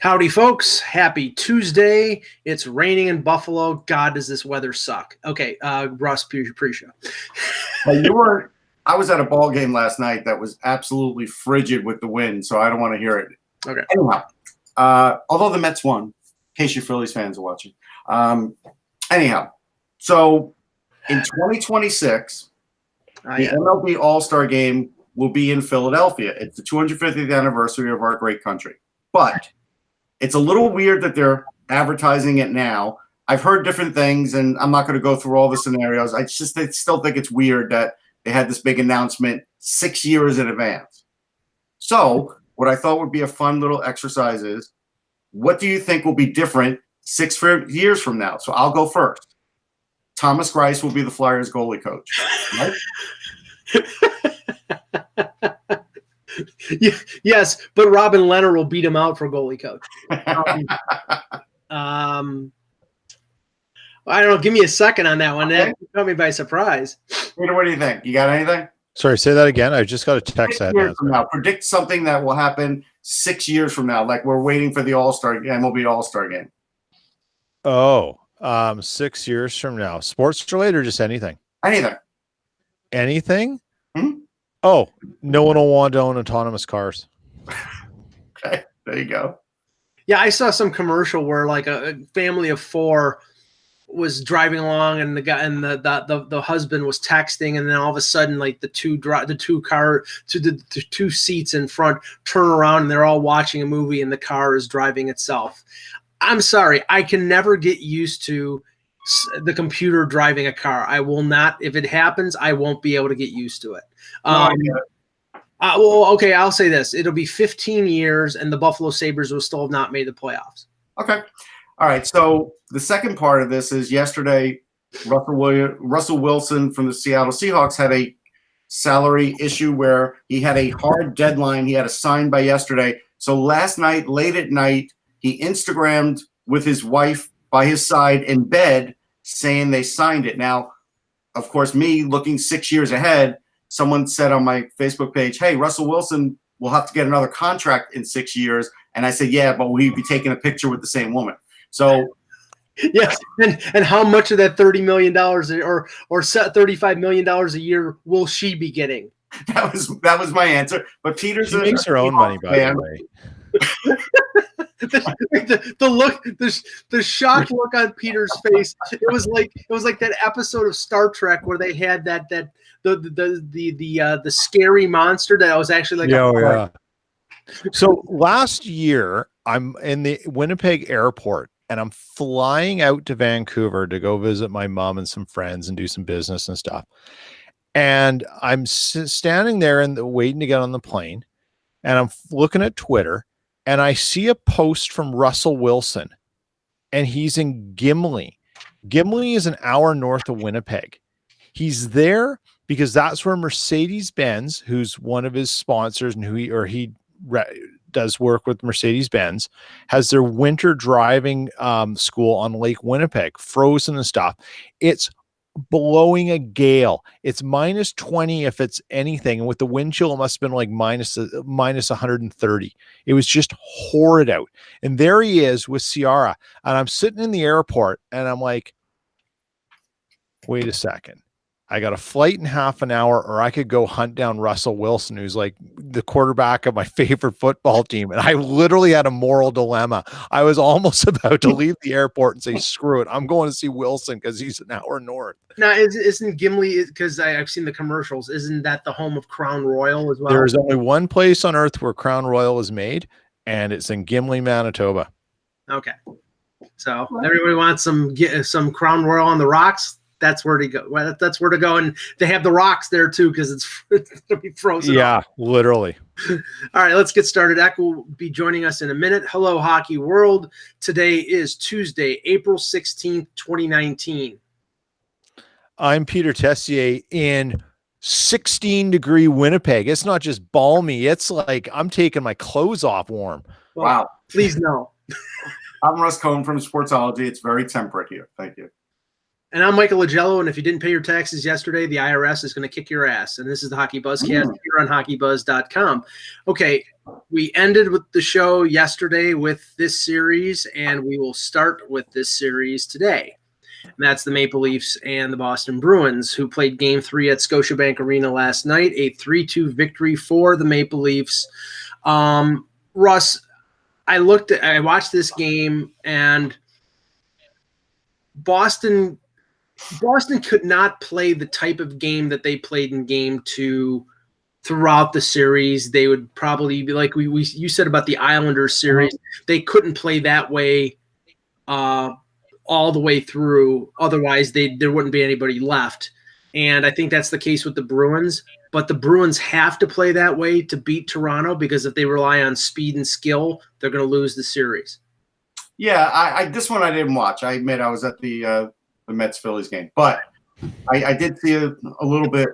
Howdy, folks. Happy Tuesday. It's raining in Buffalo. God, does this weather suck. Okay, Russ, pre-show. I was at a ball game last night that was absolutely frigid with the wind, so I don't want to hear it. Okay. Anyhow, although the Mets won, in case you Phillies fans are watching. Anyhow, so in 2026, the MLB All-Star Game will be in Philadelphia. It's the 250th anniversary of our great country. But it's a little weird that they're advertising it now. I've heard different things, and I'm not going to go through all the scenarios. I still think it's weird that they had this big announcement 6 years in advance. So what I thought would be a fun little exercise is, what do you think will be different 6 years from now? So I'll go first. Thomas Grice will be the Flyers goalie coach. Right? Yes, but Robin Leonard will beat him out for goalie coach. I don't know. Give me a second on that one. Okay. That caught me by surprise. Peter, what do you think? You got anything? Sorry, say that again. I just got a text that now. Predict something that will happen 6 years from now, like we're waiting for the MLB All-Star Game. Oh, 6 years from now. Sports related or just anything? Anything. Anything? Hmm? Oh, no one will want to own autonomous cars. Okay, there you go. Yeah, I saw some commercial where like a family of 4 was driving along, and the guy and the husband was texting, and then all of a sudden, like the two seats in front turn around, and they're all watching a movie, and the car is driving itself. I'm sorry, I can never get used to the computer driving a car. I will not. If it happens, I won't be able to get used to it. Well, okay, I'll say this. It'll be 15 years, and the Buffalo Sabres will still have not made the playoffs. Okay. All right. So the second part of this is yesterday, Russell Wilson from the Seattle Seahawks had a salary issue where he had a hard deadline he had to sign by yesterday. So last night, late at night, he Instagrammed with his wife by his side in bed saying they signed it. Now, of course, me looking 6 years ahead, someone said on my Facebook page, hey, Russell Wilson will have to get another contract in 6 years. And I said, yeah, but will he be taking a picture with the same woman? So, yes. And how much of that $30 million or $35 million a year will she be getting? That was my answer. But Peter's she makes her own money, by the way. the shocked look on Peter's face. It was like that episode of Star Trek where they had the scary monster that was actually like yeah. So last year I'm in the Winnipeg airport and I'm flying out to Vancouver to go visit my mom and some friends and do some business and stuff. And I'm standing there and waiting to get on the plane, and I'm looking at Twitter, and I see a post from Russell Wilson, and he's in Gimli. Gimli is an hour north of Winnipeg. He's there because that's where Mercedes-Benz, who's one of his sponsors and he does work with Mercedes-Benz, has their winter driving school on Lake Winnipeg, frozen and stuff. It's blowing a gale. It's minus 20 if it's anything, and with the wind chill it must have been like minus 130. It was just horrid out, and there he is with Ciara, and I'm sitting in the airport and I'm like, wait a second, I got a flight in half an hour, or I could go hunt down Russell Wilson, who's like the quarterback of my favorite football team. And I literally had a moral dilemma. I was almost about to leave the airport and say, screw it, I'm going to see Wilson because he's an hour north. Now, isn't Gimli, because I've seen the commercials, isn't that the home of Crown Royal as well? There's only one place on earth where Crown Royal is made, and it's in Gimli, Manitoba. Okay. So everybody wants some Crown Royal on the rocks. That's where to go. Well, that's where to go, and they have the rocks there too because it's gonna be frozen. Yeah, off. literally. All right, let's get started. Eck will be joining us in a minute. Hello, hockey world. Today is Tuesday, April 16th, 2019. I'm Peter Tessier in 16-degree Winnipeg. It's not just balmy. It's like I'm taking my clothes off warm. Well, wow. Please no. I'm Russ Cohen from Sportsology. It's very temperate here. Thank you. And I'm Michael Lagello, and if you didn't pay your taxes yesterday, the IRS is going to kick your ass. And this is the Hockey Buzzcast here on HockeyBuzz.com. Okay, we ended with the show yesterday with this series, and we will start with this series today. And that's the Maple Leafs and the Boston Bruins, who played Game 3 at Scotiabank Arena last night, a 3-2 victory for the Maple Leafs. Russ, I watched this game, and Boston could not play the type of game that they played in Game 2 throughout the series. They would probably be like you said about the Islanders series. They couldn't play that way all the way through. Otherwise, there wouldn't be anybody left. And I think that's the case with the Bruins. But the Bruins have to play that way to beat Toronto, because if they rely on speed and skill, they're going to lose the series. Yeah, I this one I didn't watch. I admit I was at the Mets-Phillies game. But I did see a little bit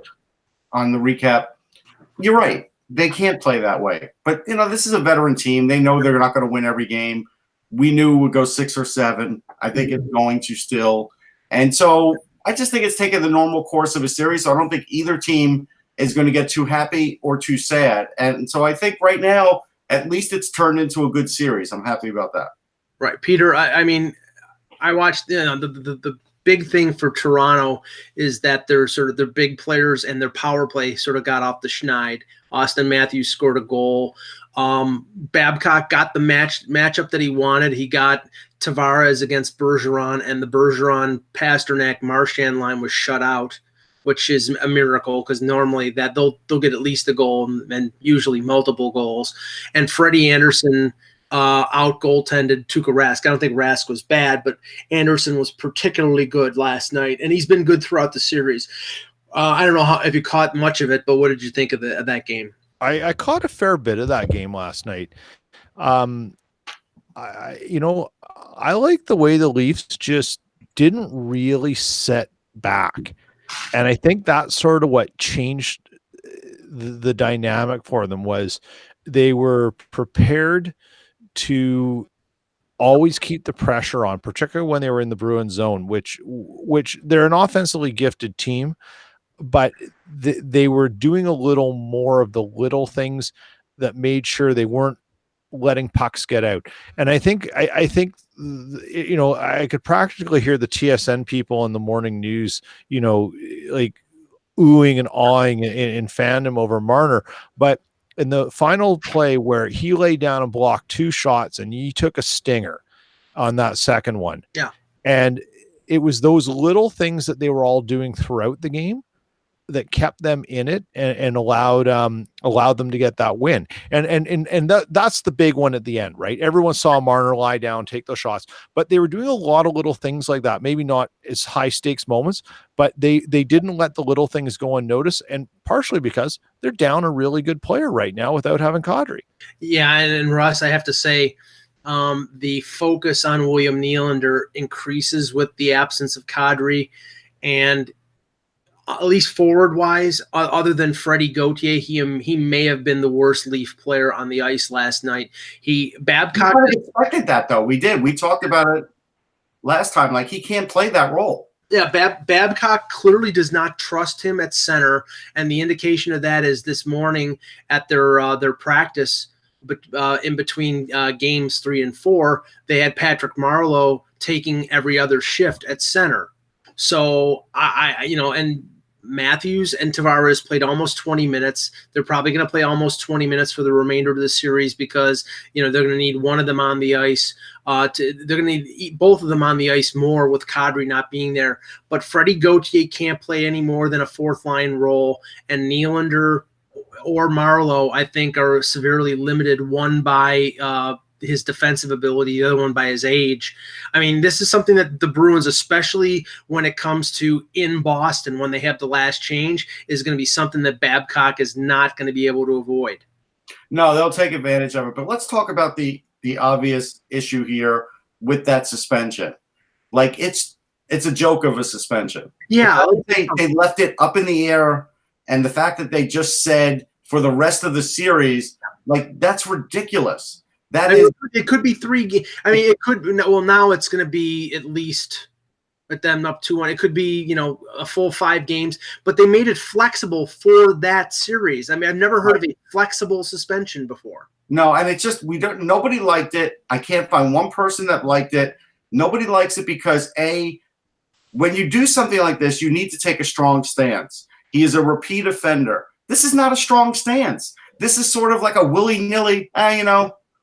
on the recap. You're right. They can't play that way. But, this is a veteran team. They know they're not going to win every game. We knew it would go 6 or 7. I think it's going to still. And so I just think it's taken the normal course of a series. So I don't think either team is going to get too happy or too sad. And so I think right now, at least it's turned into a good series. I'm happy about that. Right. Peter, I mean, I watched the big thing for Toronto is that their big players and their power play sort of got off the schneid. Austin Matthews scored a goal. Babcock got the matchup that he wanted. He got Tavares against Bergeron, and the Bergeron Pasternak Marchand line was shut out, which is a miracle, because normally that they'll get at least a goal and usually multiple goals. And Freddie Anderson out goaltended Tuukka Rask. I don't think Rask was bad, but Anderson was particularly good last night, and he's been good throughout the series. I don't know if you caught much of it, but what did you think of that game? I caught a fair bit of that game last night. I like the way the Leafs just didn't really set back, and I think that's sort of what changed the dynamic for them. Was they were prepared to always keep the pressure on, particularly when they were in the Bruins zone, which they're an offensively gifted team, but they were doing a little more of the little things that made sure they weren't letting pucks get out. And I think I could practically hear the TSN people in the morning news, like oohing and awing in fandom over Marner. But in the final play where he laid down and blocked 2 shots and he took a stinger on that second one. Yeah. And it was those little things that they were all doing throughout the game that kept them in it and allowed them to get that win. And that's the big one at the end, right? Everyone saw Marner lie down, take those shots, but they were doing a lot of little things like that. Maybe not as high stakes moments, but they didn't let the little things go unnoticed, and partially because they're down a really good player right now without having Kadri. Yeah. And Russ, I have to say, the focus on William Nylander increases with the absence of Kadri, and at least forward-wise, other than Freddie Gauthier, he may have been the worst Leaf player on the ice last night. Babcock expected that, though. We did. We talked about it last time. Like, he can't play that role. Yeah, Babcock clearly does not trust him at center, and the indication of that is this morning at their practice, but in between games 3 and 4, they had Patrick Marleau taking every other shift at center. So and Matthews and Tavares played almost 20 minutes. They're probably going to play almost 20 minutes for the remainder of the series, because they're going to need one of them on the ice. They're going to need both of them on the ice more with Kadri not being there. But Freddie Gauthier can't play any more than a 4th line role, and Nylander or Marleau, I think, are severely limited. One by his defensive ability, the other one by his age. I mean, this is something that the Bruins, especially when it comes to in Boston, when they have the last change, is going to be something that Babcock is not going to be able to avoid. No, they'll take advantage of it. But let's talk about the obvious issue here with that suspension. Like, it's a joke of a suspension. Yeah. They left it up in the air, and the fact that they just said for the rest of the series, like, that's ridiculous. It could be 3 games. I mean, it could. Well, now it's going to be at least with them up 2-1. It could be, a full 5 games, but they made it flexible for that series. I mean, I've never heard of a flexible suspension before. No, and it's just nobody liked it. I can't find one person that liked it. Nobody likes it because when you do something like this, you need to take a strong stance. He is a repeat offender. This is not a strong stance. This is sort of like a willy-nilly,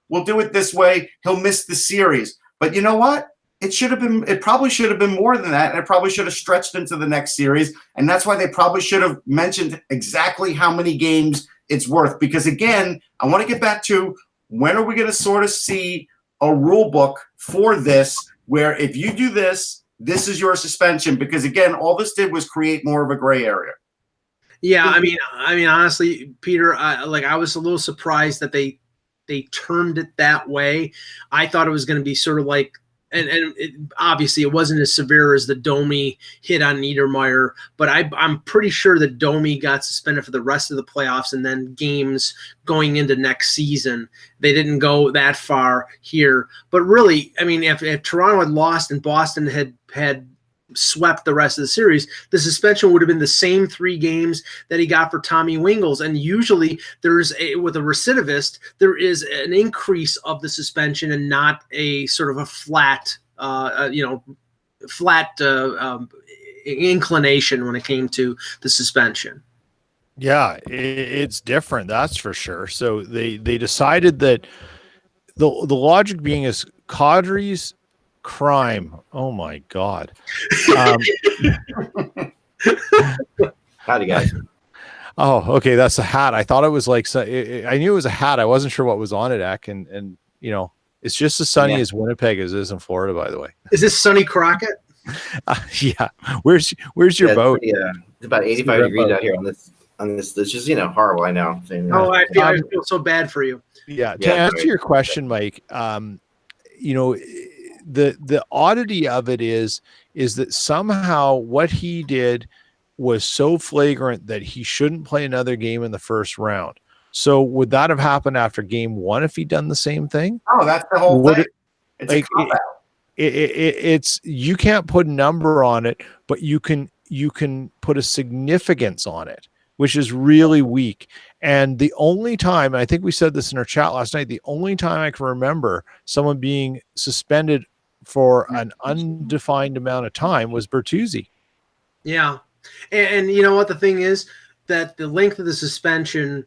we'll do it this way. He'll miss the series. But you know what? It probably should have been more than that, and it probably should have stretched into the next series. And that's why they probably should have mentioned exactly how many games it's worth. Because again, I want to get back to, when are we going to sort of see a rule book for this, where if you do this, this is your suspension? Because again, all this did was create more of a gray area. Yeah, I mean, honestly, Peter, I was a little surprised that they termed it that way. I thought it was going to be sort of like, and obviously it wasn't as severe as the Domi hit on Niedermeyer, but I'm pretty sure that Domi got suspended for the rest of the playoffs and then games going into next season. They didn't go that far here. But really, I mean, if Toronto had lost and Boston had swept the rest of the series, the suspension would have been the same 3 games that he got for Tommy Wingles. And usually with a recidivist, there is an increase of the suspension and not a sort of a flat inclination when it came to the suspension. Yeah, it's different. That's for sure. So they decided that the logic being is Kadri's crime. Oh my God. Howdy, guys. Oh, okay. That's a hat. I thought it was like, I knew it was a hat. I wasn't sure what was on it, Eck. And it's just as sunny as Winnipeg as it is in Florida, by the way. Is this Sonny Crockett? Yeah. Where's your boat? It's about 85 degrees out here on this. It's just, horrible. I know. I feel so bad for you. Yeah. To answer your question, Mike, the oddity of it is that somehow what he did was so flagrant that he shouldn't play another game in the first round. So would that have happened after game 1 if he'd done the same thing? Oh, that's the whole thing. It's a cop-out. It's you can't put a number on it, but you can put a significance on it, which is really weak. And the only time, and I think we said this in our chat last night, the only time I can remember someone being suspended for an undefined amount of time was Bertuzzi. Yeah. And you know what the thing is? That the length of the suspension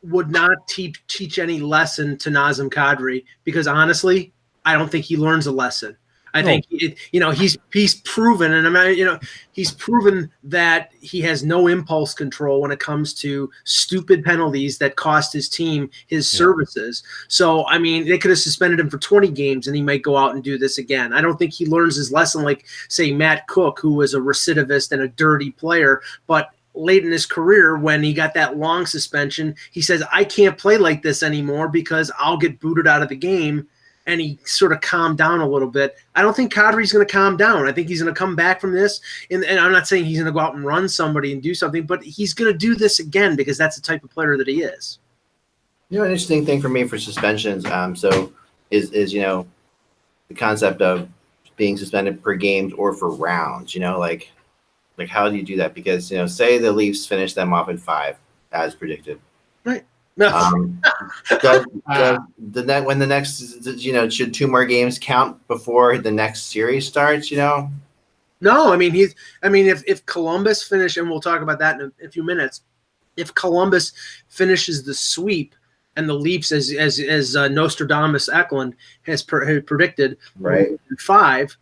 would not teach any lesson to Nazem Kadri, because honestly, I don't think he learns a lesson. I think he's proven, and he's proven that he has no impulse control when it comes to stupid penalties that cost his team his services. So I mean, they could have suspended him for 20 games, and he might go out and do this again. I don't think he learns his lesson like, say, Matt Cook, who was a recidivist and a dirty player, but late in his career, when he got that long suspension, he says, I can't play like this anymore because I'll get booted out of the game. And he sort of calmed down a little bit. I don't think Kadri's going to calm down. I think he's going to come back from this. And I'm not saying he's going to go out and run somebody and do something, but he's going to do this again because that's the type of player that he is. An interesting thing for me for suspensions, is the concept of being suspended per games or for rounds. Like how do you do that? Because say the Leafs finish them off in 5 as predicted. Right. No. When the next, should 2 more games count before the next series starts? No, I mean if Columbus finish, and we'll talk about that in a few minutes. If Columbus finishes the sweep and the Leafs, as Nostradamus Eklund has predicted, right, 5,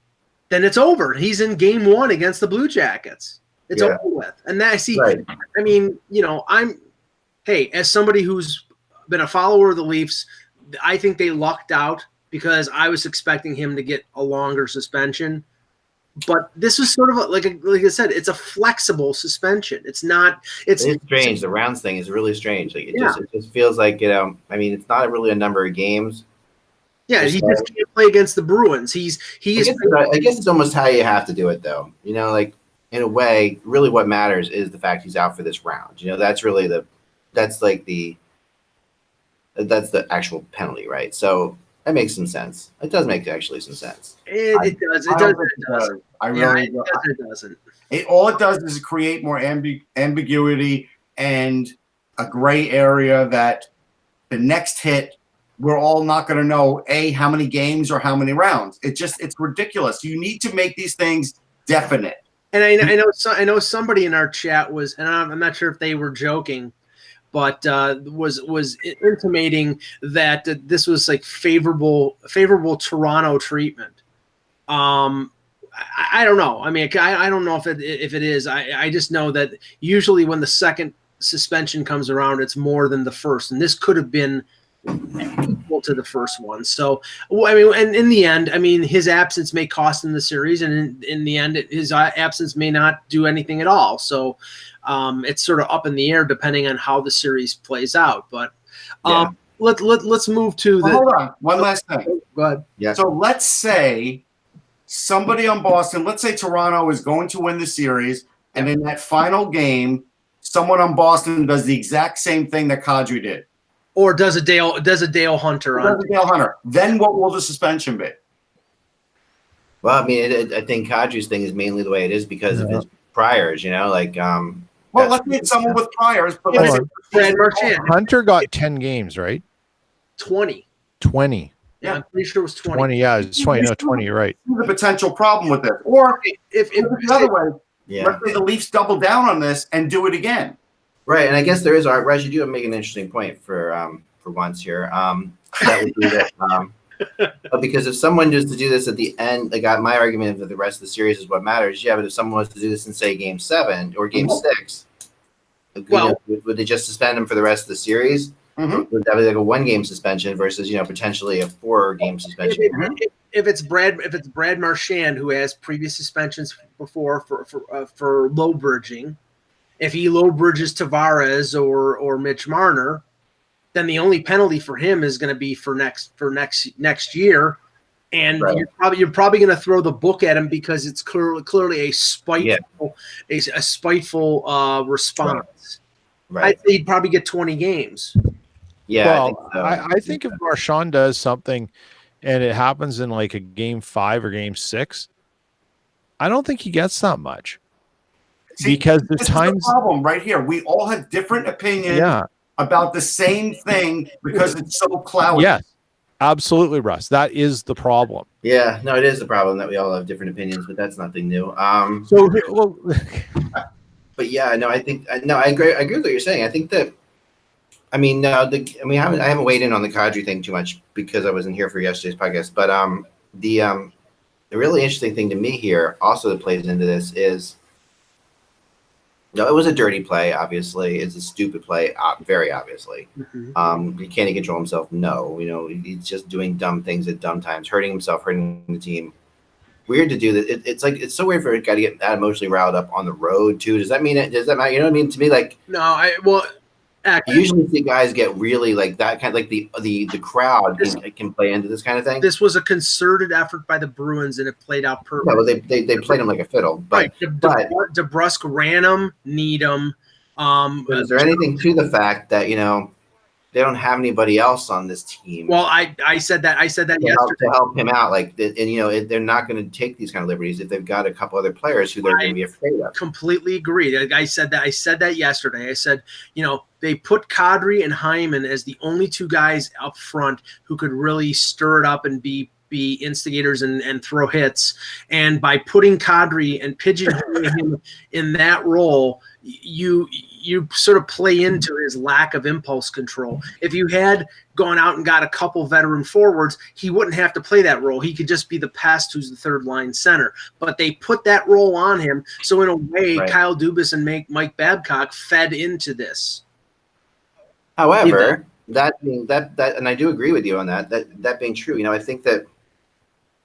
then it's over. He's in game 1 against the Blue Jackets. It's over with. And that, right. I mean, hey, as somebody who's been a follower of the Leafs, I think they lucked out because I was expecting him to get a longer suspension. But this was sort of like I said, it's a flexible suspension. It's not. It's strange. The rounds thing is really strange. Like it just feels like it's not really a number of games. Yeah, he just can't play against the Bruins. I guess it's almost how you have to do it, though. Like in a way, really, what matters is the fact he's out for this round. That's really that's the actual penalty, right? So, That makes some sense. It does make actually some sense. It does. It I does. don't think It does. I Yeah, really it does. It doesn't. all it does is create more ambiguity and a gray area that the next hit, we're all not going to know how many games or how many rounds. It's ridiculous. You need to make these things definite. And I know somebody in our chat was, and I'm not sure if they were joking, but was intimating that this was like favorable Toronto treatment. I don't know. I mean, I don't know if it is. I just know that usually when the second suspension comes around, it's more than the first, and this could have been equal to the first one. So, I mean, and in the end, I mean, his absence may cost him the series, and in the end, his absence may not do anything at all. So, it's sort of up in the air depending on how the series plays out. But let's move to the. Hold on, one last thing. Go ahead. Yeah. So let's say somebody on Boston, let's say Toronto is going to win the series, and in that final game, someone on Boston does the exact same thing that Kadri did. Or does a Dale Hunter Then what will the suspension be? Well, I mean, I think Kadri's thing is mainly the way it is because of his priors. You know, like well, let's get someone with priors, but Yeah, let's Brad Marchand. Hunter got 10 games, right? 20. 20. Yeah, I'm pretty sure it was 20. 20, yeah, it's 20. No, 20, you're right. see the potential problem with this. Or If the other way, yeah. let's say the Leafs double down on this and do it again. Right, and I guess there is art. Raj, you do make an interesting point for once here. That would be that. But because if someone was to do this at the end, like my argument that the rest of the series is what matters. Yeah, but if someone was to do this in say Game 7 or Game 6, would they just suspend him for the rest of the series? Mm-hmm. Would that be like a 1-game suspension versus potentially a 4-game suspension? If it's Brad Marchand who has previous suspensions before for low bridging, if he low bridges Tavares or Mitch Marner, then the only penalty for him is going to be for next year, and right. you're probably going to throw the book at him because it's clearly a spiteful response. Right. I'd say he'd probably get 20 games. Yeah, Well, I think so. I think if Marchand does something and it happens in like a Game 5 or Game 6, I don't think he gets that much. See, because there's this times is the problem right here. We all have different opinions about the same thing because it's so cloudy. Yes, absolutely, Russ. That is the problem. Yeah, no, it is the problem that we all have different opinions, but that's nothing new. But yeah, no, I agree. I agree with what you're saying. I think that, I haven't weighed in on the Kadri thing too much because I wasn't here for yesterday's podcast. But the really interesting thing to me here, also that plays into this, is it was a dirty play. Obviously, it's a stupid play. Very obviously, can he control himself? No. He's just doing dumb things at dumb times, hurting himself, hurting the team. Weird to do that. It's so weird for a guy to get that emotionally riled up on the road too. Does that mean it? Does that matter? You know what I mean? To me, like you usually see guys get really like that kind of like the crowd can play into this kind of thing. This was a concerted effort by the Bruins, and it played out perfectly. Yeah, well, they played him like a fiddle. But, right. DeBrusk ran him, need him. But is there anything to the fact that they don't have anybody else on this team? Well, I said that yesterday to help him out, they're not going to take these kind of liberties if they've got a couple other players who they're going to be afraid of. Completely agree. I said that yesterday. I said, they put Kadri and Hyman as the only two guys up front who could really stir it up and be instigators and throw hits. And by putting Kadri and pigeonholing him in that role, you sort of play into his lack of impulse control. If you had gone out and got a couple veteran forwards, he wouldn't have to play that role. He could just be the pest who's the third line center. But they put that role on him. So in a way, right. Kyle Dubas and Mike Babcock fed into this. However, that and I do agree with you on that being true. I think that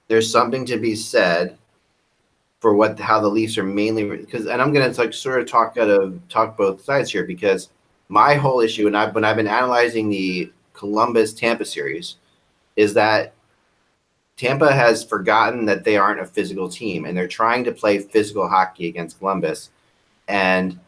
there's something to be said for how the Leafs are mainly and I'm going to sort of talk both sides here, because my whole issue, when I've been analyzing the Columbus Tampa series, is that Tampa has forgotten that they aren't a physical team, and they're trying to play physical hockey against Columbus, and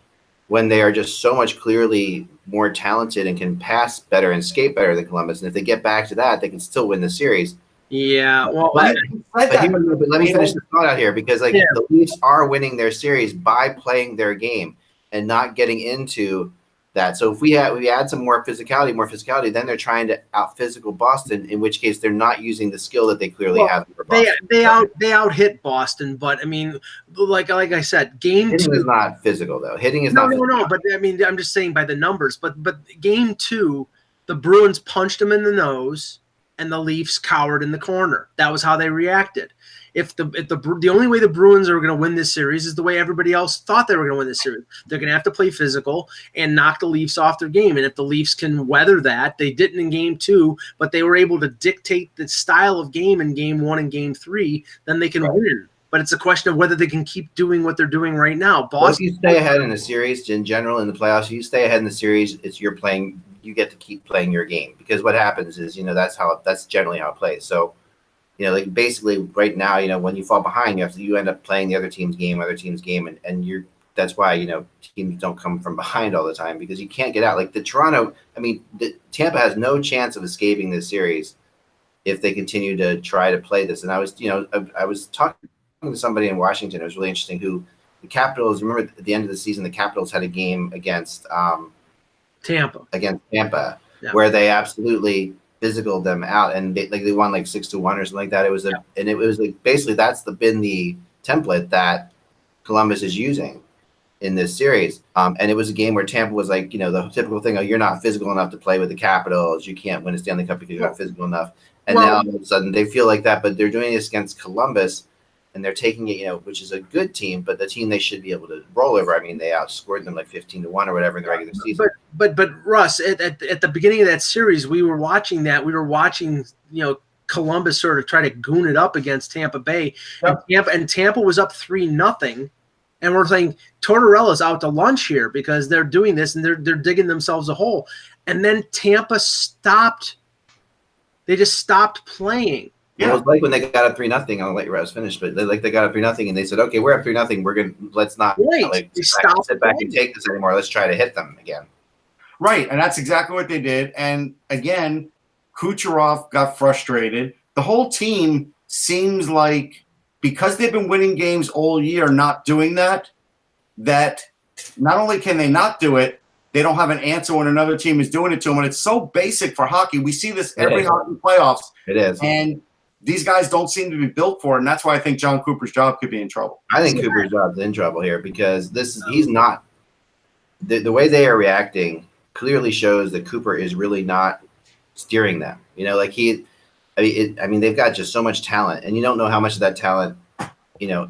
when they are just so much clearly more talented and can pass better and skate better than Columbus. And if they get back to that, they can still win the series. Yeah, well, but let me finish the thought out here, because like the Leafs are winning their series by playing their game and not getting into that. So if we add some more physicality, then they're trying to out physical Boston, in which case they're not using the skill that they clearly have for Boston. They out hit Boston, but I mean, like I said, game hitting 2 is not physical though. Hitting is no. But I mean, I'm just saying by the numbers. But game 2, the Bruins punched them in the nose, and the Leafs cowered in the corner. That was how they reacted. If the only way the Bruins are going to win this series is the way everybody else thought they were going to win this series. They're going to have to play physical and knock the Leafs off their game. And if the Leafs can weather that, they didn't in game 2, but they were able to dictate the style of game in game 1 and game 3, then they can win. But it's a question of whether they can keep doing what they're doing right now. Boston, if you stay ahead in a series in general in the playoffs, you stay ahead in the series, you get to keep playing your game, because what happens is, that's generally how it plays. So, like basically right now, when you fall behind, you end up playing the other team's game, and that's why, teams don't come from behind all the time, because you can't get out. Like Tampa has no chance of escaping this series if they continue to try to play this. And I was talking to somebody in Washington. It was really interesting, who the Capitals, remember at the end of the season, the Capitals had a game against Tampa, where they absolutely physicaled them out, and they won like 6-1 or something like that. It was like basically that's been the template that Columbus is using in this series. And it was a game where Tampa was like, the typical thing, you're not physical enough to play with the Capitals, you can't win a Stanley Cup because you're not physical enough. And now all of a sudden they feel like that, but they're doing this against Columbus, and they're taking it, which is a good team, but the team they should be able to roll over. I mean, they outscored them like 15-1 or whatever in the regular season. But Russ, at the beginning of that series, we were watching Columbus sort of try to goon it up against Tampa Bay, and Tampa was up 3-0, and we're saying Tortorella's out to lunch here because they're doing this and they're digging themselves a hole, and then Tampa stopped. They just stopped playing. Yeah, it was like when they got up 3-0. I'll let you guys finish, but they got up 3-0, and they said, "Okay, we're up 3-0. Let's not sit back and take this anymore. Let's try to hit them again." Right, and that's exactly what they did. And again, Kucherov got frustrated. The whole team seems like, because they've been winning games all year, not doing that not only can they not do it, they don't have an answer when another team is doing it to them. And it's so basic for hockey. We see this every hockey playoffs. It is. And these guys don't seem to be built for it, and that's why I think John Cooper's job could be in trouble. I think Cooper's job's in trouble here, because he's not – the way they are reacting clearly shows that Cooper is really not steering them. They've got just so much talent, and you don't know how much of that talent,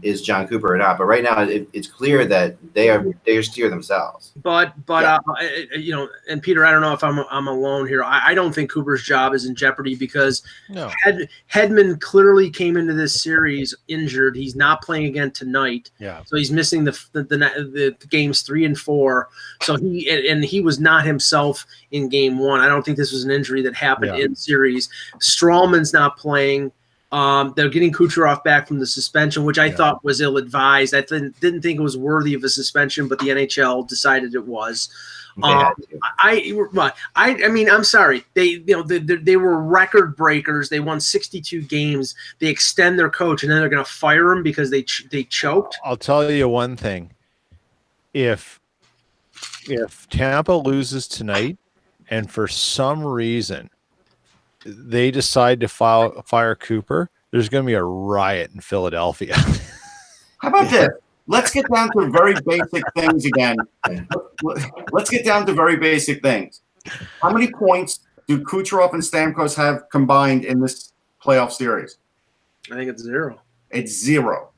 is John Cooper or not. But right now, it's clear that they steer themselves. But and Peter, I don't know if I'm alone here. I don't think Cooper's job is in jeopardy, because Hedman clearly came into this series injured. He's not playing again tonight. Yeah. So he's missing the games 3 and 4. So he was not himself in game 1. I don't think this was an injury that happened in series. Strawman's not playing. They're getting Kucherov back from the suspension, which I thought was ill-advised. I didn't think it was worthy of a suspension, but the NHL decided it was. I'm sorry. They were record breakers. They won 62 games. They extend their coach, and then they're going to fire him because they choked. I'll tell you one thing: if Tampa loses tonight, and for some reason they decide to fire Cooper, there's going to be a riot in Philadelphia. How about this? Let's get down to very basic things again. Let's get down to very basic things. How many points do Kucherov and Stamkos have combined in this playoff series? I think it's 0. It's 0.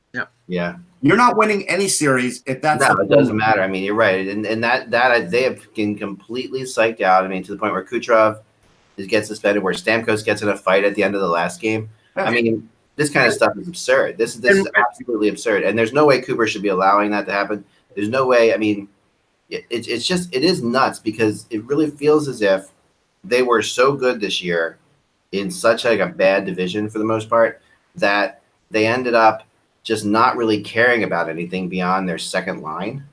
Yeah. You're not winning any series if that's it doesn't matter. I mean, you're right, and that they have been completely psyched out. I mean, to the point where Kucherov gets suspended, where Stamkos gets in a fight at the end of the last game. I mean, this kind of stuff is absurd. This is absolutely absurd, and there's no way Cooper should be allowing that to happen. There's no way. I mean, it is nuts, because it really feels as if they were so good this year in such like a bad division for the most part that they ended up just not really caring about anything beyond their second line.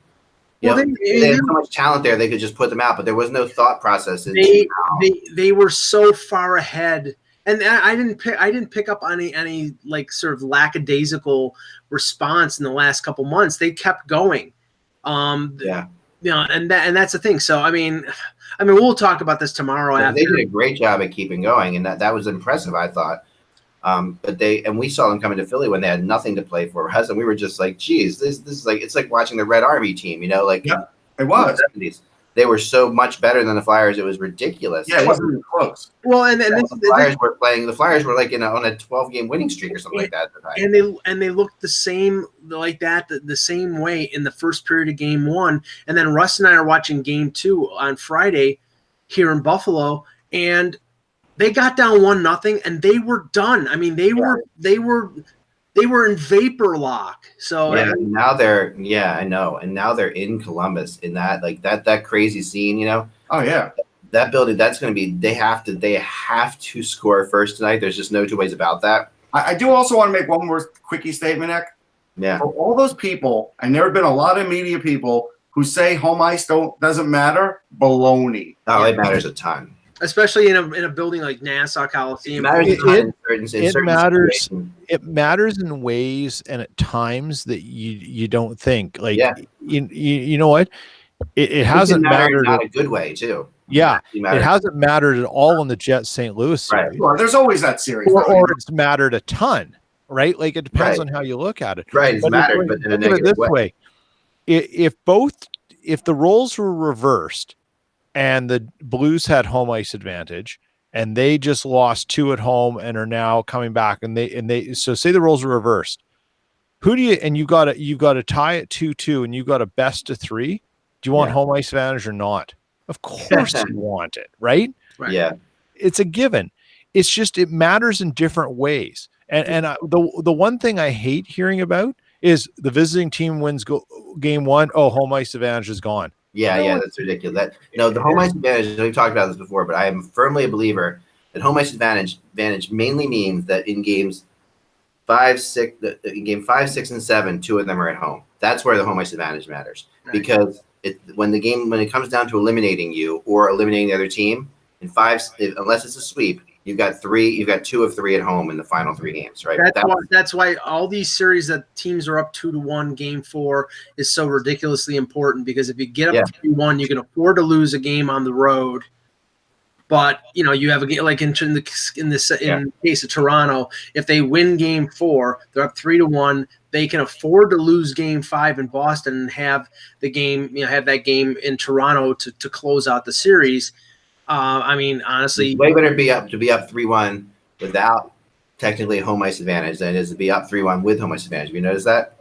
You Well, know, they had so much talent there, they could just put them out, but there was no thought process. They were so far ahead, and I didn't pick up on any like sort of lackadaisical response in the last couple months. They kept going. Yeah. You know, and that's the thing. So I mean, we'll talk about this tomorrow. But After they did a great job at keeping going, and that was impressive, I thought. But we saw them coming to Philly when they had nothing to play for us, and we were just like, geez, this is like, it's like watching the Red Army team, you know, like it was. In the 70s. They were so much better than the Flyers. It was ridiculous. Yeah, it wasn't even close. Well, and the Flyers were like on a 12-game winning streak or something like that at the time. And they looked the same like that the same way in the first period of game 1, and then Russ and I are watching game 2 on Friday here in Buffalo, and they got down 1-0 and they were done. I mean, they were in vapor lock. So now they're I know, and now they're in Columbus in that crazy scene, you know. Oh yeah, that building, that's going to be, they have to score first tonight. There's just no two ways about that. I do also want to make one more quickie statement, Ek. Yeah. For all those people, and there have been a lot of media people who say home ice doesn't matter, baloney. Oh, it matters a ton. Especially in a building like Nassau Coliseum. It matters in ways and at times that you don't think. Like, you know what? It hasn't mattered in a good way too. Yeah, it hasn't mattered at all in the Jets St. Louis series. Right. Well, there's always that series, or it's mattered a ton, right? Like, it depends on how you look at it. Right, it's mattered, but in a negative way. If the roles were reversed and the Blues had home ice advantage and they just lost 2 at home and are now coming back, and they so say the roles are reversed, you got to tie at 2-2 and you got a best of 3. Do you want home ice advantage or not? Of course you want it, right? Yeah. It's a given. It's just, it matters in different ways. And the one thing I hate hearing about is the visiting team wins game 1. Oh, home ice advantage is gone. Yeah, that's ridiculous. The home ice advantage, we've talked about this before, but I am firmly a believer that home ice advantage mainly means that in games 5, 6, in game 5, 6, and 7, 2 of them are at home. That's where the home ice advantage matters. Right. Because when it comes down to eliminating you or eliminating the other team, unless it's a sweep, you've got 2 of 3 at home in the final 3 games, right? That's why all these series that teams are up 2-1, game 4 is so ridiculously important, because if you get up 3-1, you can afford to lose a game on the road. But you have a game like in the case of Toronto, if they win game 4, they're up 3-1. They can afford to lose game 5 in Boston and have the game, have that game in Toronto to close out the series. Honestly, it's way better to be up 3-1 without technically home ice advantage than it is to be up 3-1 with home ice advantage. Have you noticed that?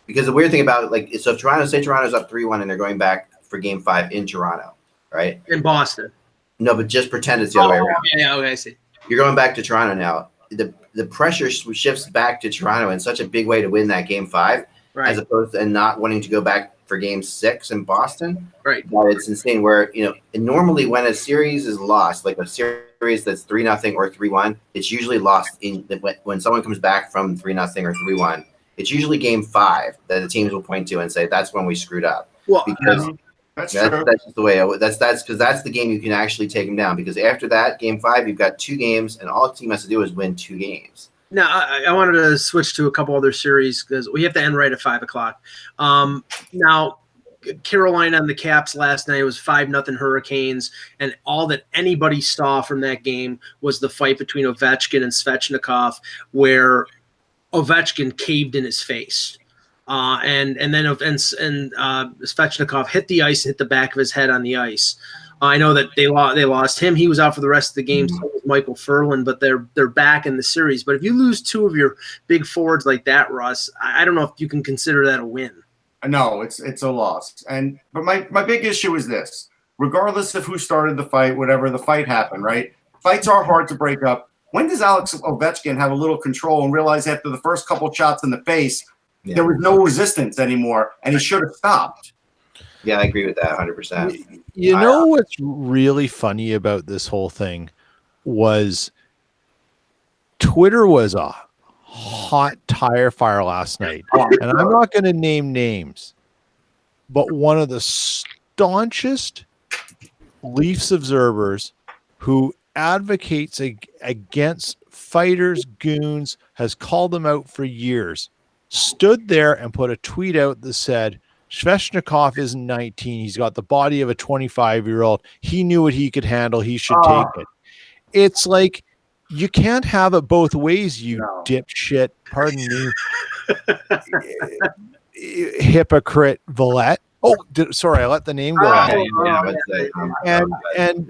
Because the weird thing about it, so if Toronto's up 3-1 and they're going back for game 5 in Toronto, right? In Boston. No, but just pretend it's the other way around. Yeah, okay, I see. You're going back to Toronto now. The pressure shifts back to Toronto in such a big way to win that game 5, right, as opposed to not wanting to go back for game 6 in Boston. Right. But it's insane where, normally when a series is lost, like a series that's 3-0 or 3-1, it's usually lost when someone comes back from 3-0 or 3-1. It's usually game 5 that the teams will point to and say, that's when we screwed up. Well, because that's just the way that's because that's the game you can actually take them down, because after that game 5 you've got 2 games and all the team has to do is win 2 games. Now I wanted to switch to a couple other series because we have to end right at 5:00. Now Carolina and the Caps last night was 5-0 Hurricanes, and all that anybody saw from that game was the fight between Ovechkin and Svechnikov, where Ovechkin caved in his face. And then Svechnikov hit the ice, hit the back of his head on the ice. I know that they lost him. He was out for the rest of the game. So was Michael Furlan, but they're back in the series. But if you lose 2 of your big forwards like that, Russ, I don't know if you can consider that a win. No, it's a loss. But my big issue is this: regardless of who started the fight, whatever, the fight happened, right? Fights are hard to break up. When does Alex Ovechkin have a little control and realize after the first couple shots in the face, there was no resistance anymore, and he should have stopped? Yeah, I agree with that 100%. You know what's really funny about this whole thing was Twitter was a hot tire fire last night. And I'm not going to name names, but one of the staunchest Leafs observers who advocates against fighters, goons, has called them out for years, stood there and put a tweet out that said, Svechnikov isn't 19. He's got the body of a 25-year-old. He knew what he could handle. He should take it. It's like, you can't have it both ways, you dipshit. Pardon me. Hypocrite Villette. Oh, sorry, I let the name go. And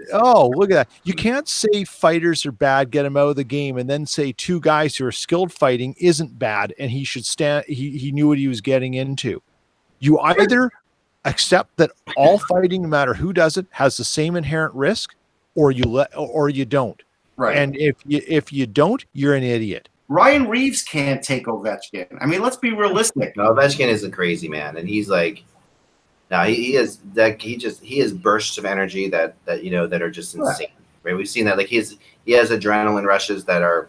look at that. You can't say fighters are bad, get them out of the game, and then say two guys who are skilled fighting isn't bad, and he should stand. He knew what he was getting into. You either accept that all fighting, no matter who does it, has the same inherent risk, or you don't. Right. And if you don't, you're an idiot. Ryan Reeves can't take Ovechkin. I mean, let's be realistic. No, Ovechkin is a crazy man, and he's like, no, he has bursts of energy that are just insane. Right? We've seen that. Like he has adrenaline rushes that are,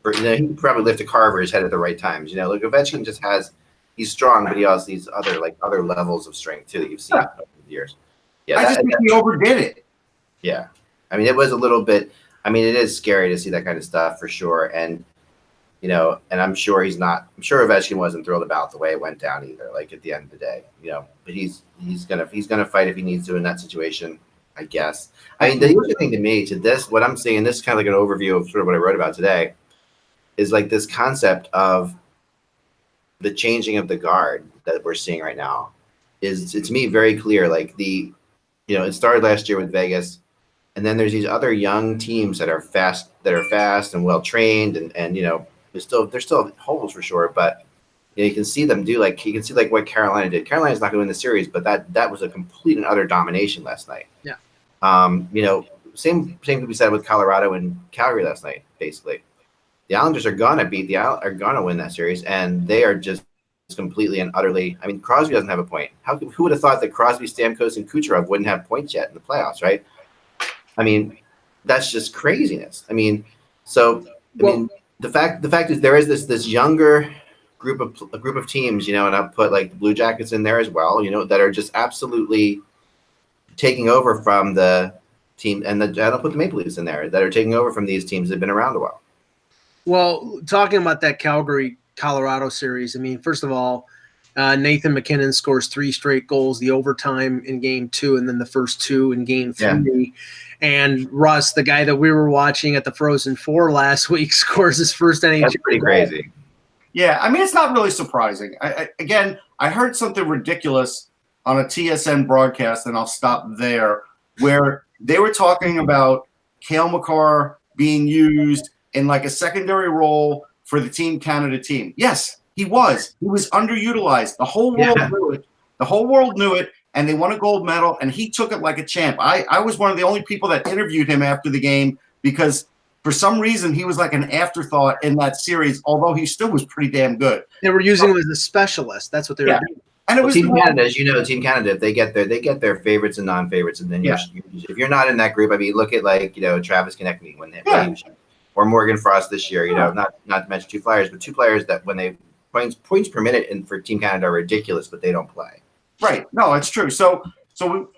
he can probably lift a car over his head at the right times. Like Ovechkin just has. He's strong, but he has these other levels of strength too that you've seen over the years. Yeah, I just think he overdid it. Yeah, I mean, it was a little bit. I mean, it is scary to see that kind of stuff for sure, and and I'm sure Ovechkin wasn't thrilled about the way it went down either. Like at the end of the day, but he's gonna fight if he needs to in that situation, I guess. I mean, the interesting thing to me what I'm saying, this is kind of like an overview of sort of what I wrote about today, is like this concept of the changing of the guard that we're seeing right now is, to me, very clear. Like it started last year with Vegas, and then there's these other young teams that are fast and well trained, and there's still holes for sure, but you can see them do what Carolina did. Carolina's not going to win the series, but that was a complete and utter domination last night. Yeah. Same could be said with Colorado and Calgary last night. Basically, the Islanders are gonna win that series, and they are just completely and utterly. I mean, Crosby doesn't have a point. Who would have thought that Crosby, Stamkos, and Kucherov wouldn't have points yet in the playoffs, right? I mean, that's just craziness. I mean, the fact is there is this younger group of teams, and I'll put like the Blue Jackets in there as well, that are just absolutely taking over from the team, and I'll put the Maple Leafs in there that are taking over from these teams that have been around a while. Well, talking about that Calgary-Colorado series, I mean, first of all, Nathan McKinnon scores 3 straight goals, the overtime in Game 2, and then the first 2 in Game 3. Yeah. And Russ, the guy that we were watching at the Frozen Four last week, scores his first NHL. That's pretty crazy. Yeah, I mean, it's not really surprising. I heard something ridiculous on a TSN broadcast, and I'll stop there, where they were talking about Cale Makar being used in like a secondary role for the Team Canada team. Yes, he was. He was underutilized. The whole world knew it. The whole world knew it, and they won a gold medal, and he took it like a champ. I was one of the only people that interviewed him after the game because for some reason he was like an afterthought in that series, although he still was pretty damn good. They were using him as a specialist. That's what they were doing. And it was Team Canada, as Team Canada, if they get their favorites and non-favorites, and then if you're not in that group, I mean, look at like Travis Konechny when they or Morgan Frost this year, not to mention 2 Flyers, but 2 players that when they points per minute for Team Canada are ridiculous, but they don't play. Right. No, it's true. So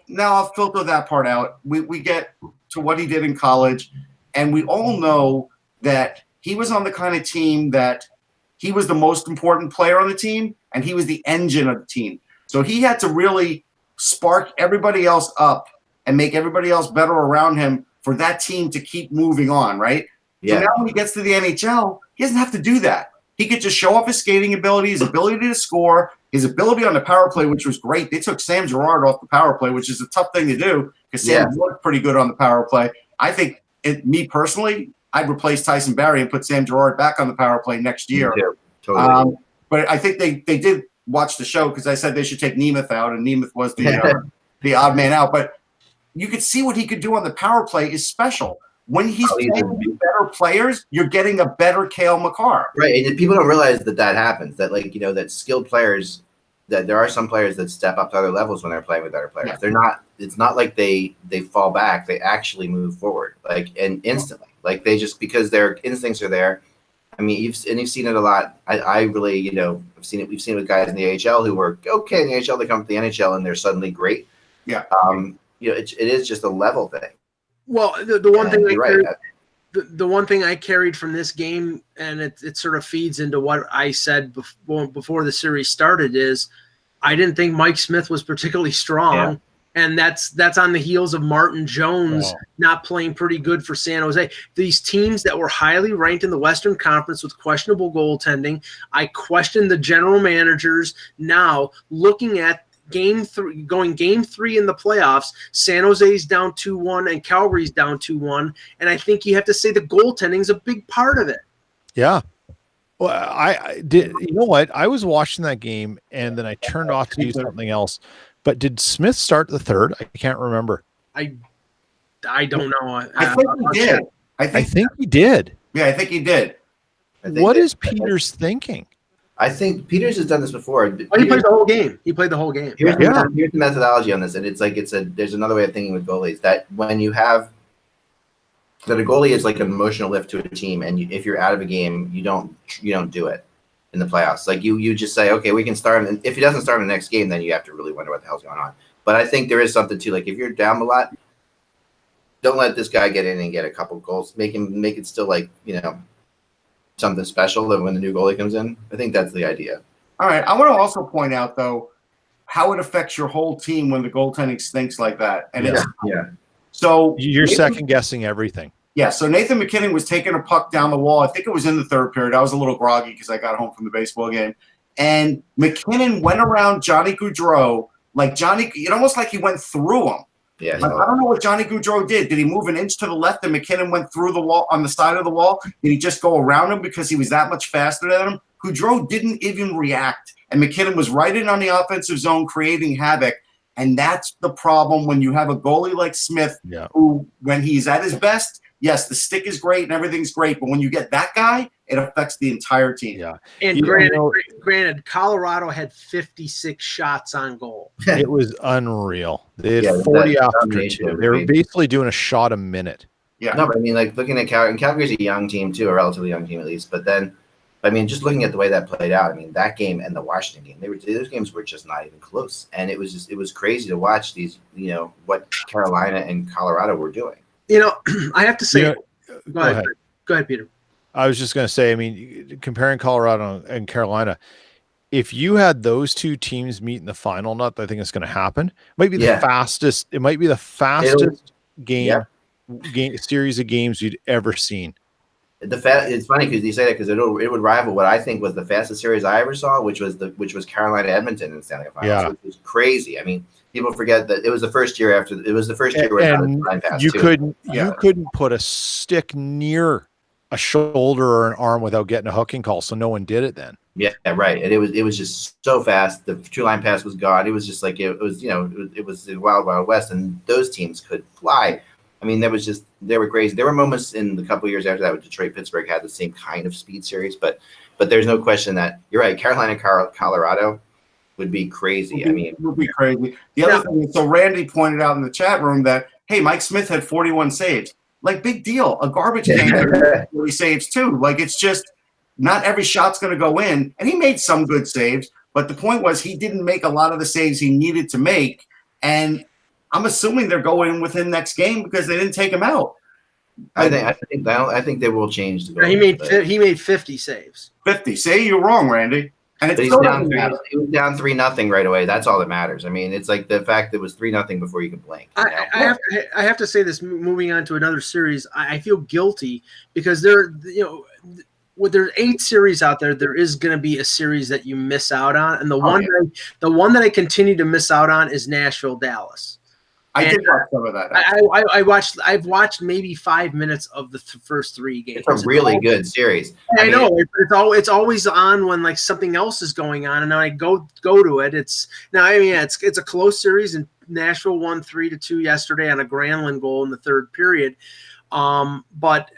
now I'll filter that part out. We get to what he did in college, and we all know that he was on the kind of team that he was the most important player on the team, and he was the engine of the team. So he had to really spark everybody else up and make everybody else better around him for that team to keep moving on, right? Yeah. So now when he gets to the NHL, he doesn't have to do that. He could just show off his skating ability, his ability to score, his ability on the power play, which was great. They took Sam Girard off the power play, which is a tough thing to do because Sam looked pretty good on the power play. I think, me personally, I'd replace Tyson Barrie and put Sam Girard back on the power play next year. Yeah, totally. But I think they did watch the show because I said they should take Nemeth out, and Nemeth was the odd man out. But you could see what he could do on the power play is special. When he's playing with better players, you're getting a better Cale Makar. Right, and people don't realize that happens. That that skilled players, that there are some players that step up to other levels when they're playing with better players. Yeah. They're not. It's not like they fall back. They actually move forward, and instantly. Like they just, because their instincts are there, I mean, you've seen it a lot. I really, I've seen it. We've seen it with guys in the AHL who were okay in the AHL. They come to the NHL and they're suddenly great. Yeah. It is just a level thing. Well, the one thing the one thing I carried from this game, and it sort of feeds into what I said before the series started, is I didn't think Mike Smith was particularly strong. Yeah. And that's on the heels of Martin Jones not playing pretty good for San Jose. These teams that were highly ranked in the Western Conference with questionable goaltending, I question the general managers now looking at game 3 in the playoffs. San Jose's down 2-1 and Calgary's down 2-1. And I think you have to say the goaltending is a big part of it. Yeah. Well, I did. You know what? I was watching that game and then I turned off to do something else. But did Smith start the third? I can't remember. I don't know. I think he did. I think he did. Yeah, I think he did. What is Peters thinking? I think Peters has done this before. He played the whole game. Here's the methodology on this, and it's like there's another way of thinking with goalies, that when you have that a goalie is like an emotional lift to a team, and if you're out of a game, you don't do it in the playoffs. Like you just say, okay, we can start him, and if he doesn't start in the next game, then you have to really wonder what the hell's going on. But I think there is something to, like, if you're down a lot, don't let this guy get in and get a couple goals. Make it still like, something special that when the new goalie comes in. I think that's the idea. All right. I want to also point out, though, how it affects your whole team when the goaltending stinks like that. And so you're second guessing everything. Yeah. So Nathan McKinnon was taking a puck down the wall. I think it was in the third period. I was a little groggy because I got home from the baseball game. And McKinnon went around Johnny Gaudreau almost like he went through him. Yeah, like, I don't know what Johnny Gaudreau did. Did he move an inch to the left and McKinnon went through the wall on the side of the wall? Did he just go around him because he was that much faster than him? Gaudreau didn't even react. And McKinnon was right in on the offensive zone creating havoc. And that's the problem when you have a goalie like Smith, who, when he's at his best, yes, the stick is great and everything's great. But when you get that guy, it affects the entire team. Yeah. And granted, Colorado had 56 shots on goal. It was unreal. They had 40 after 2. They were basically doing a shot a minute. Yeah. No, but I mean, like, looking at Calgary, and Calgary's a young team too, a relatively young team at least. But then, I mean, just looking at the way that played out, I mean, that game and the Washington game, those games were just not even close. And it was crazy to watch these, what Carolina and Colorado were doing. I have to say, go ahead, Peter. I was just going to say, I mean, comparing Colorado and Carolina, if you had those two teams meet in the final, not that I think it's going to happen, it might be the fastest. It might be the fastest game series of games you'd ever seen. It's funny because you say that because it would rival what I think was the fastest series I ever saw, which was Carolina Edmonton in the Stanley Cup Finals. Which was crazy. I mean, people forget that it was the first year where you couldn't put a stick near a shoulder or an arm without getting a hooking call, so no one did it then. Yeah, right. And it was just so fast. The 2-line pass was gone. It was just like it was the wild, wild west, and those teams could fly. I mean, they were crazy. There were moments in the couple of years after that with Detroit, Pittsburgh had the same kind of speed series, but there's no question that you're right. Carolina, Colorado would be crazy. It would be crazy. The other thing is, so Randy pointed out in the chat room that, hey, Mike Smith had 41 saves. Like, big deal. A garbage can had 40 saves too. Like, it's just not every shot's going to go in. And he made some good saves, but the point was he didn't make a lot of the saves he needed to make. And I'm assuming they're going with him next game because they didn't take him out. I think they will change the goal. He made 50 saves. 50. Say you're wrong, Randy. And he was down 3-0 right away. That's all that matters. I mean, it's like the fact that it was 3-0 before you can blink. I have to say this. Moving on to another series, I feel guilty because there's 8 series out there. There is going to be a series that you miss out on, and the one that I continue to miss out on is Nashville, Dallas. I did watch some of that. I've watched maybe 5 minutes of the first 3 games. It's a really good series. I know it's always on when like something else is going on, and then I go to it. It's a close series, and Nashville won 3-2 yesterday on a Granlund goal in the third period. But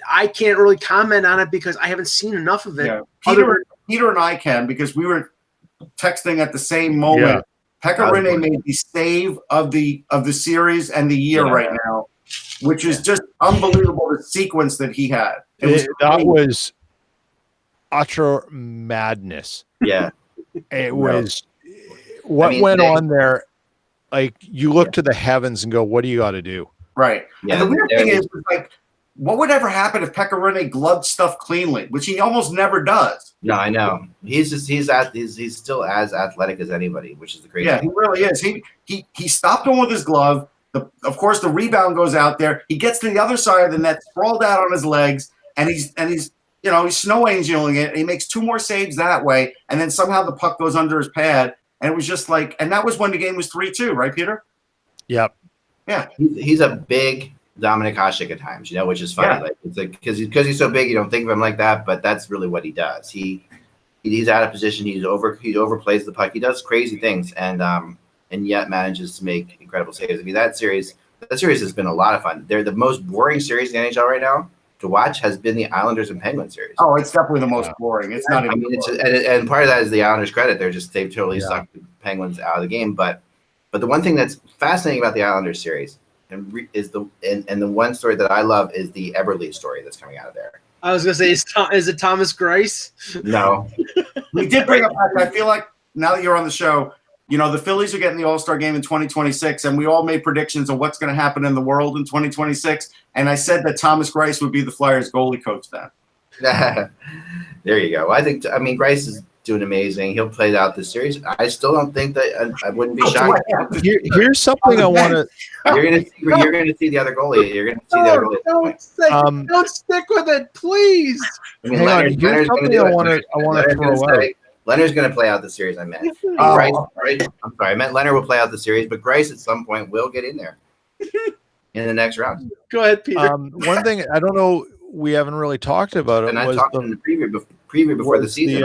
I can't really comment on it because I haven't seen enough of it. Yeah. Peter and I can, because we were texting at the same moment. Yeah. Pekka Rinne made the save of the series and the year right now, which is just unbelievable, the sequence that he had. utter madness. Yeah. It was what went on there. Like, you look to the heavens and go, what do you got to do? Right. Yeah, And the weird thing is, like, what would ever happen if Pecorine gloved stuff cleanly, which he almost never does? No, I know. He's still as athletic as anybody, which is the crazy thing. He really is. He stopped him with his glove. Of course, the rebound goes out there. He gets to the other side of the net, sprawled out on his legs, and he's snow angeling it. And he makes 2 more saves that way, and then somehow the puck goes under his pad, and it was just like, and that was when the game was 3-2, right, Peter? Yep. Yeah. He's a big Dominic Hasek at times, which is funny. Like, it's like because he's so big, you don't think of him like that, but that's really what he does. He's out of position. He overplays the puck. He does crazy things, and yet manages to make incredible saves. I mean, that series has been a lot of fun. They're the most boring series in the NHL right now to watch has been the Islanders and Penguins series. Oh, it's definitely the most boring. It's not. I mean, and part of that is the Islanders' credit. They've totally sucked the Penguins out of the game. But the one thing that's fascinating about the Islanders series is the one story that I love is the Eberle story that's coming out of there. I was gonna say, is it Thomas Greiss? No, we did bring up. I feel like now that you're on the show, the Phillies are getting the All-Star game in 2026, and we all made predictions of what's going to happen in the world in 2026. And I said that Thomas Greiss would be the Flyers goalie coach then. There you go. I think Greiss is doing amazing. He'll play out this series. I still don't think that I wouldn't be shocked. Here's something I want to. You're gonna see the other goalie. You're gonna see the other goalie. Don't stick with it, please. I mean, Hang on. Leonard's Here's something I want to throw out. Leonard's going to play out the series. I meant. Greiss, I'm sorry. I meant Leonard will play out the series, but Greiss at some point will get in there in the next round. Go ahead, Peter. One thing I don't know, we haven't really talked about it. And I talked in the preview before the season.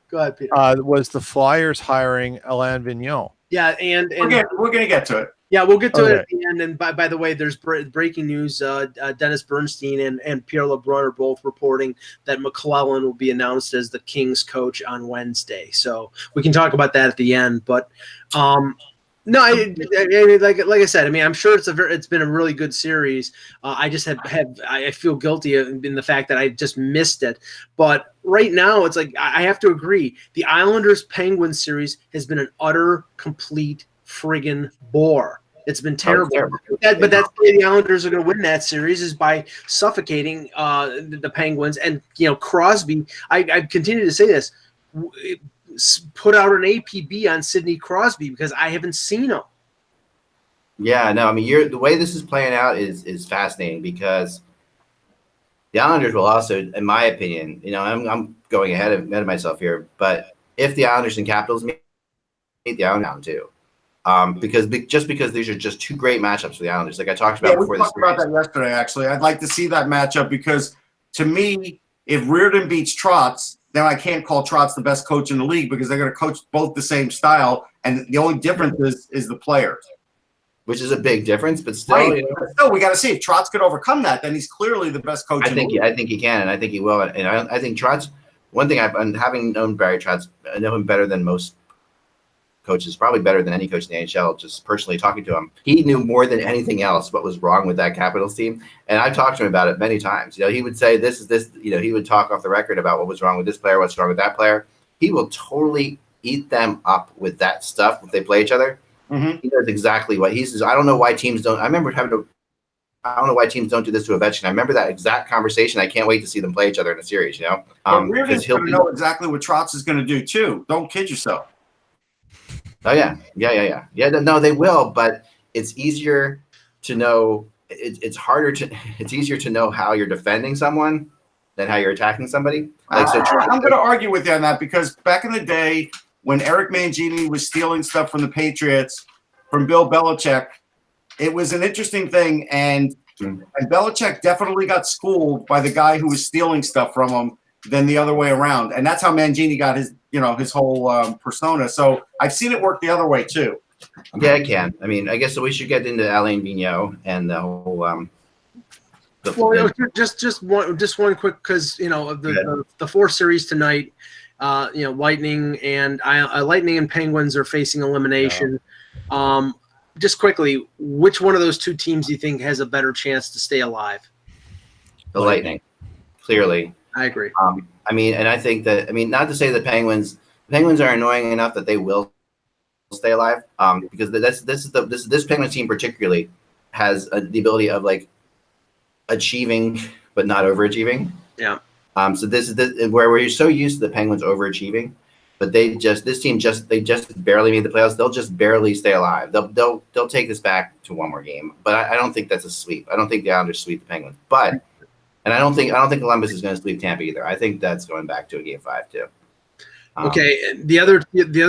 Go ahead, Peter. Was the Flyers hiring Alain Vigneault? Yeah, and we're going to get to it. Yeah, we'll get to it at the end. And by the way, there's breaking news. Dennis Bernstein and Pierre LeBrun are both reporting that McClellan will be announced as the Kings coach on Wednesday. So we can talk about that at the end. But no, like I said, I mean, I'm sure it's been a really good series. I just I feel guilty in the fact that I just missed it. But right now, it's like I have to agree. The Islanders Penguins series has been an utter, complete friggin' bore. It's been terrible. But that's the way the Islanders are going to win that series is by suffocating the Penguins. And Crosby. I continue to say this. Put out an APB on Sidney Crosby because I haven't seen him. Yeah, no, I mean, the way this is playing out is fascinating because the Islanders will also, in my opinion, I'm going ahead of myself here, but if the Islanders and Capitals meet the Islanders too. Because these are just 2 great matchups for the Islanders. Like I talked about before. We talked about that yesterday. Actually, I'd like to see that matchup because to me, if Reardon beats Trotz, then I can't call Trotz the best coach in the league because they're going to coach both the same style, and the only difference is the players, which is a big difference. But still, still we got to see if Trotz could overcome that. Then he's clearly the best coach. I think he can, and I think he will. And I think Trotz. One thing having known Barry Trotz, I know him better than most coaches, probably better than any coach in the NHL, just personally talking to him. He knew more than anything else what was wrong with that Capitals team. And I've talked to him about it many times. He would say this is this, he would talk off the record about what was wrong with this player, what's wrong with that player. He will totally eat them up with that stuff if they play each other. Mm-hmm. He knows exactly what he says. I don't know why teams don't. I don't know why teams don't do this to Ovechkin. I remember that exact conversation. I can't wait to see them play each other in a series, Reardon's going to know exactly what Trotz is going to do too. Don't kid yourself. Oh yeah. No, they will, but it's easier to know. It's easier to know how you're defending someone than how you're attacking somebody. I'm going to argue with you on that because back in the day when Eric Mangini was stealing stuff from the Patriots from Bill Belichick, it was an interesting thing, and Belichick definitely got schooled by the guy who was stealing stuff from him than the other way around, and that's how Mangini got his whole persona. So I've seen it work the other way too. Yeah, I can. I mean, I guess so. We should get into Alain Vigneault and the whole. Just one quick because the 4 series tonight. Lightning and Penguins are facing elimination. Yeah. Just quickly, which one of those 2 teams do you think has a better chance to stay alive? The Lightning, clearly. I agree. I mean, and I think that, I mean, not to say the Penguins are annoying enough that they will stay alive. Because this Penguins team particularly has the ability of like achieving but not overachieving. Yeah. So this is where you're so used to the Penguins overachieving, but this team just barely made the playoffs. They'll just barely stay alive. They'll take this back to one more game, but I don't think that's a sweep. I don't think the Islanders sweep the Penguins, and I don't think Columbus is going to sweep Tampa either. I think that's going back to a game 5 too. Okay, the other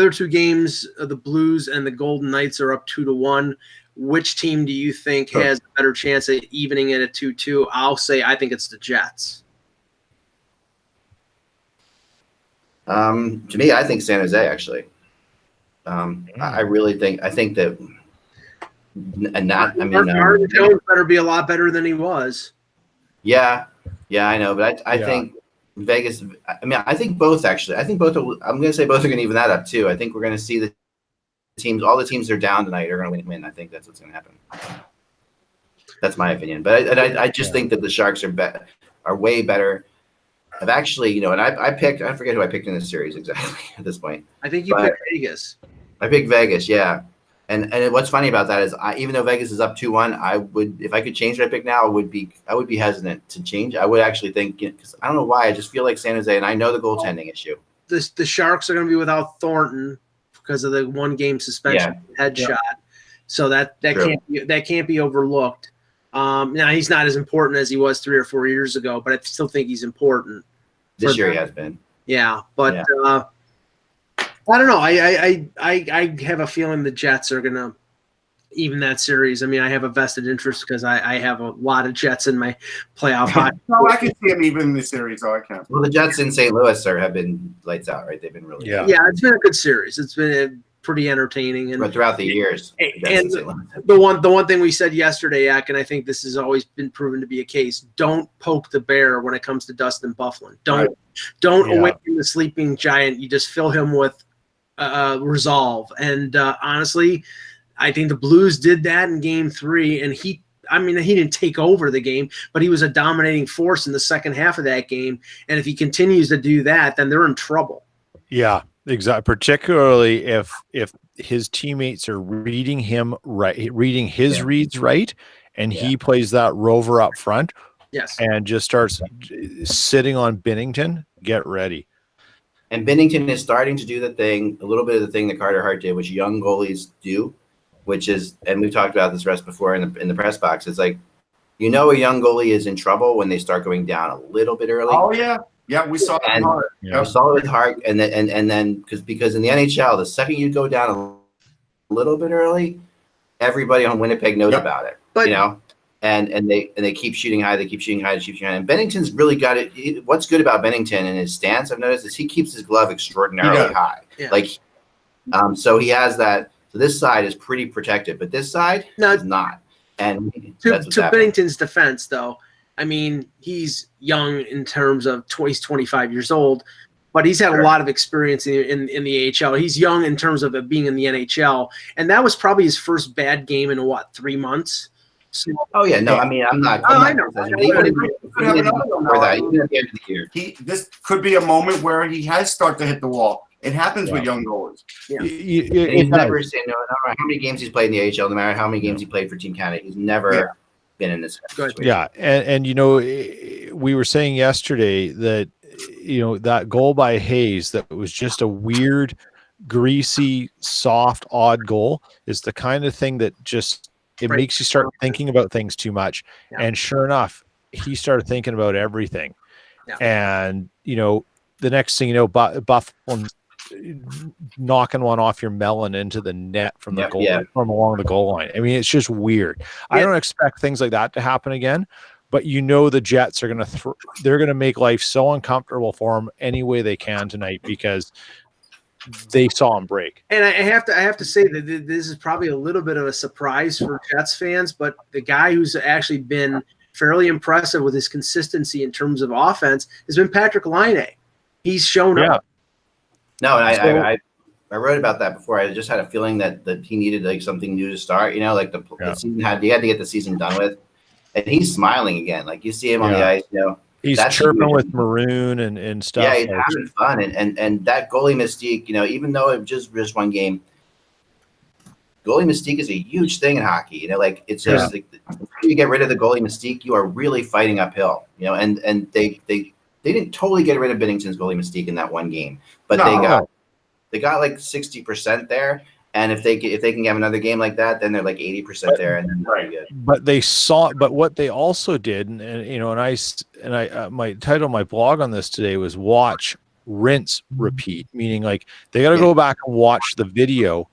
two games, the Blues and the Golden Knights are up 2-1. Which team do you think has a better chance at evening it at 2-2? I'll say I think it's the Jets. To me, I think San Jose actually. I really think that, and not. I mean, Martin Jones better be a lot better than he was. Yeah, I know, but I think Vegas. I mean, I think both actually. I think both. I'm going to say both are going to even that up too. I think we're going to see the teams. All the teams that are down tonight are going to win. I think that's what's going to happen. That's my opinion, but I just think that the Sharks are way better. I've actually, and I forget who I picked in this series exactly at this point. I think you picked Vegas. I picked Vegas, yeah. And what's funny about that is, even though Vegas is up 2-1, I would, if I could change what I pick now, I would be hesitant to change. I would actually think, because I don't know why, I just feel like San Jose, and I know the goaltending issue. The Sharks are going to be without Thornton because of the 1-game suspension headshot. So that can't be overlooked. Now he's not as important as he was 3 or 4 years ago, but I still think he's important. This year he has been. Yeah, but I don't know. I have a feeling the Jets are gonna even that series. I mean, I have a vested interest because I have a lot of Jets in my playoff hockey. No, I can see him even in the series. So I can. Well, the Jets in St. Louis have been lights out, right? They've been really good. Yeah, it's been a good series. It's been pretty entertaining, and throughout the years. And the one thing we said yesterday, Ak, and I think this has always been proven to be a case: don't poke the bear when it comes to Dustin Byfuglien. Don't awaken the sleeping giant. You just fill him with resolve. And honestly, I think the Blues did that in Game 3, and he didn't take over the game, but he was a dominating force in the second half of that game. And if he continues to do that, then they're in trouble. Yeah. Exactly. Particularly if his teammates are reading him right, reading his reads right, and he plays that rover up front, and just starts sitting on Binnington. Get ready. And Binnington is starting to do a little bit of the thing that Carter Hart did, which young goalies do, which is, and we've talked about this rest before in the press box. It's like, a young goalie is in trouble when they start going down a little bit early. Oh yeah. Yeah, we saw it with Hart. We saw it with Hart, and then because in the NHL, the second you go down a little bit early, everybody on Winnipeg knows about it. But and they keep shooting high, And Bennington's really got it. What's good about Binnington and his stance, I've noticed, is he keeps his glove extraordinarily high. Yeah. Like, so he has that. So this side is pretty protected, but this side is not. And to Binnington's defense, though. I mean, he's young in terms of he's 25 years old, but he's had a lot of experience in the AHL. He's young in terms of being in the NHL, and that was probably his first bad game in 3 months. So, I mean, I'm not. I know. This could be a moment where he has started to hit the wall. It happens with young goalies. Yeah. He's never seen, no matter how many games he's played in the AHL, no matter how many games he played for Team Canada, he's never been in this situation. Yeah, and we were saying yesterday that that goal by Hayes, that was just a weird, greasy, soft, odd goal, is the kind of thing that just makes you start thinking about things too much. Yeah. And sure enough, he started thinking about everything. Yeah. And the next thing you know, Byfuglien knocking one off your melon into the net from the goal from along the goal line. I mean, it's just weird. I don't expect things like that to happen again, but the Jets are going to they're going to make life so uncomfortable for them any way they can tonight because they saw him break. And I have to say that this is probably a little bit of a surprise for Jets fans, but the guy who's actually been fairly impressive with his consistency in terms of offense has been Patrick Laine. He He's shown up. No, and I wrote about that before. I just had a feeling that he needed like something new to start. You know, like the season he had to get the season done with, and he's smiling again. Like you see him on the ice. You know, He's That's chirping huge. with Maroon and stuff. Yeah, he's having fun, and that goalie mystique. Even though it just one game, goalie mystique is a huge thing in hockey. Like it's just like if you get rid of the goalie mystique, you are really fighting uphill. And they didn't totally get rid of Binnington's goalie mystique in that one game, but they got like 60% there. And if they can have another game like that, then they're like 80% there, and then very good. But what they also did, and I my title of my blog on this today was watch, rinse, repeat, meaning like they got to go back and watch the video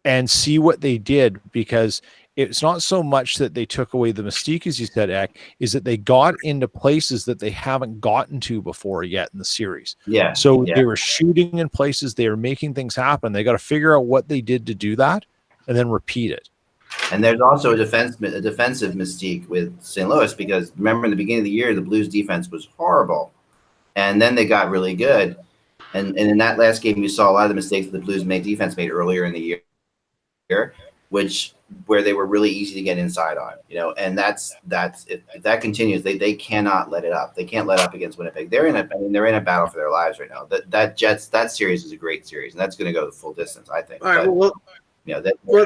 and see what they did, because it's not so much that they took away the mystique, as you said, Eck, is that they got into places that they haven't gotten to before yet in the series. Yeah. So they were shooting in places, they were making things happen. They got to figure out what they did to do that and then repeat it. And there's also a defensive mystique with St. Louis, because remember in the beginning of the year, the Blues defense was horrible. And then they got really good. And in that last game, you saw a lot of the mistakes that the Blues defense made earlier in the year, where they were really easy to get inside on, and that's if that continues, they cannot let it up. They can't let up against Winnipeg. They're in a battle for their lives right now. That series is a great series, and that's going to go the full distance, I think. All right,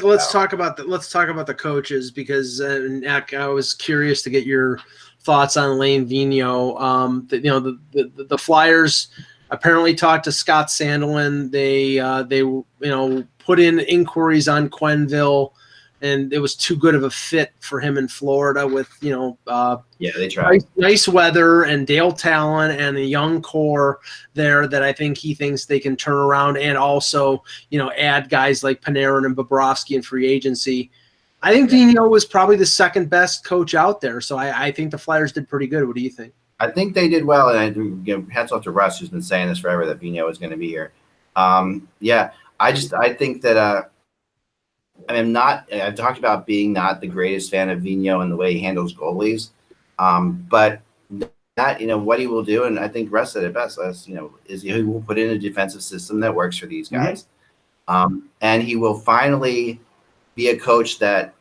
let's talk about the coaches, because Eck, I was curious to get your thoughts on Lane Vigneault. The Flyers apparently talked to Scott Sandelin. They put in inquiries on Quenneville, and it was too good of a fit for him in Florida with they tried nice weather and Dale Talon and a young core there that I think he thinks they can turn around, and also add guys like Panarin and Bobrovsky in free agency. I think Vigneault was probably the second best coach out there, so I think the Flyers did pretty good. What do you think? I think they did well, and hats off to Russ, who's been saying this forever, that Vigneault is going to be here. I think that I've talked about being not the greatest fan of Vigneault and the way he handles goalies, but that what he will do, and I think Russ said it best last, is he will put in a defensive system that works for these guys, and he will finally be a coach that's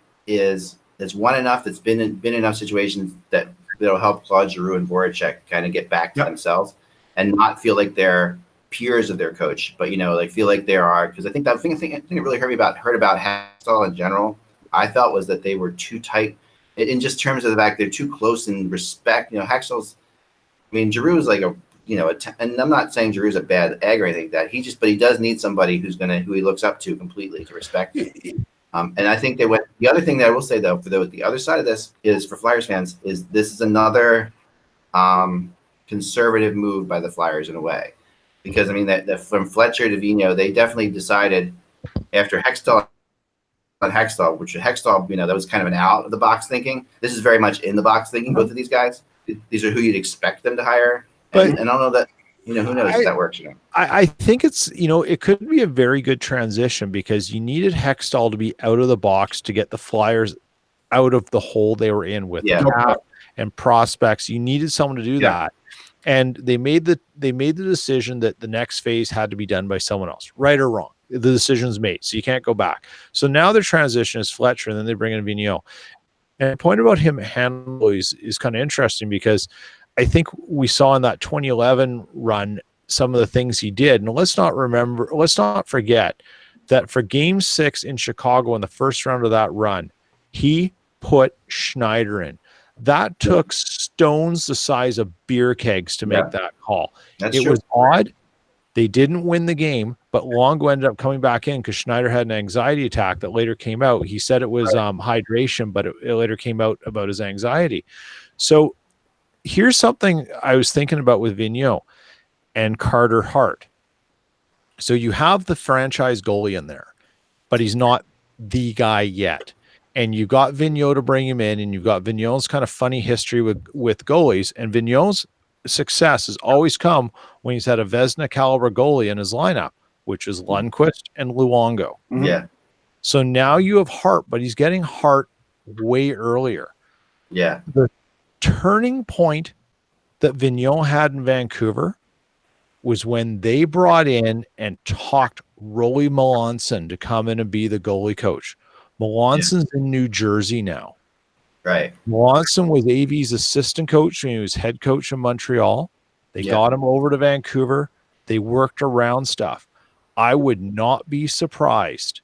won enough, that's been in enough situations that'll help Claude Giroux and Voracek kind of get back to themselves and not feel like they're peers of their coach, but feel like they are, because I think that thing it really hurt about Hextall in general, I felt, was that they were too tight in just terms of the fact they're too close in respect. Hextall's, Giroux is like and I'm not saying Giroux's a bad egg or anything like that. But he does need somebody who he looks up to completely to respect him. And I think they went. The other thing that I will say though, the other side of this is, for Flyers fans, is this is another conservative move by the Flyers in a way. Because that from Fletcher to Vigneault, they definitely decided after Hextall, which Hextall, that was kind of an out of the box thinking. This is very much in the box thinking. Both of these guys, these are who you'd expect them to hire. And I don't know that, who knows if that works. I think it's, it could be a very good transition, because you needed Hextall to be out of the box to get the Flyers out of the hole they were in with cap and prospects. You needed someone to do that. And they made the decision that the next phase had to be done by someone else, right or wrong. The decision's made, so you can't go back. So now their transition is Fletcher, and then they bring in Vigneault. And the point about him handling is kind of interesting, because I think we saw in that 2011 run some of the things he did. And let's not forget that for Game 6 in Chicago in the first round of that run, he put Schneider in. That took stones the size of beer kegs to make that call. It was odd. They didn't win the game, but Longo ended up coming back in because Schneider had an anxiety attack that later came out. He said it was hydration, but it later came out about his anxiety. So here's something I was thinking about with Vigneault and Carter Hart. So you have the franchise goalie in there, but he's not the guy yet. And you got Vigneault to bring him in, and you've got Vigneault's kind of funny history with goalies. And Vigneault's success has always come when he's had a Vezina caliber goalie in his lineup, which is Lundqvist and Luongo. Yeah. So now you have Hart, but he's getting Hart way earlier. Yeah. The turning point that Vigneault had in Vancouver was when they brought in and talked Rolly Melanson to come in and be the goalie coach. Melanson's in New Jersey now. Right. Melanson was AV's assistant coach when he was head coach in Montreal. They got him over to Vancouver. They worked around stuff. I would not be surprised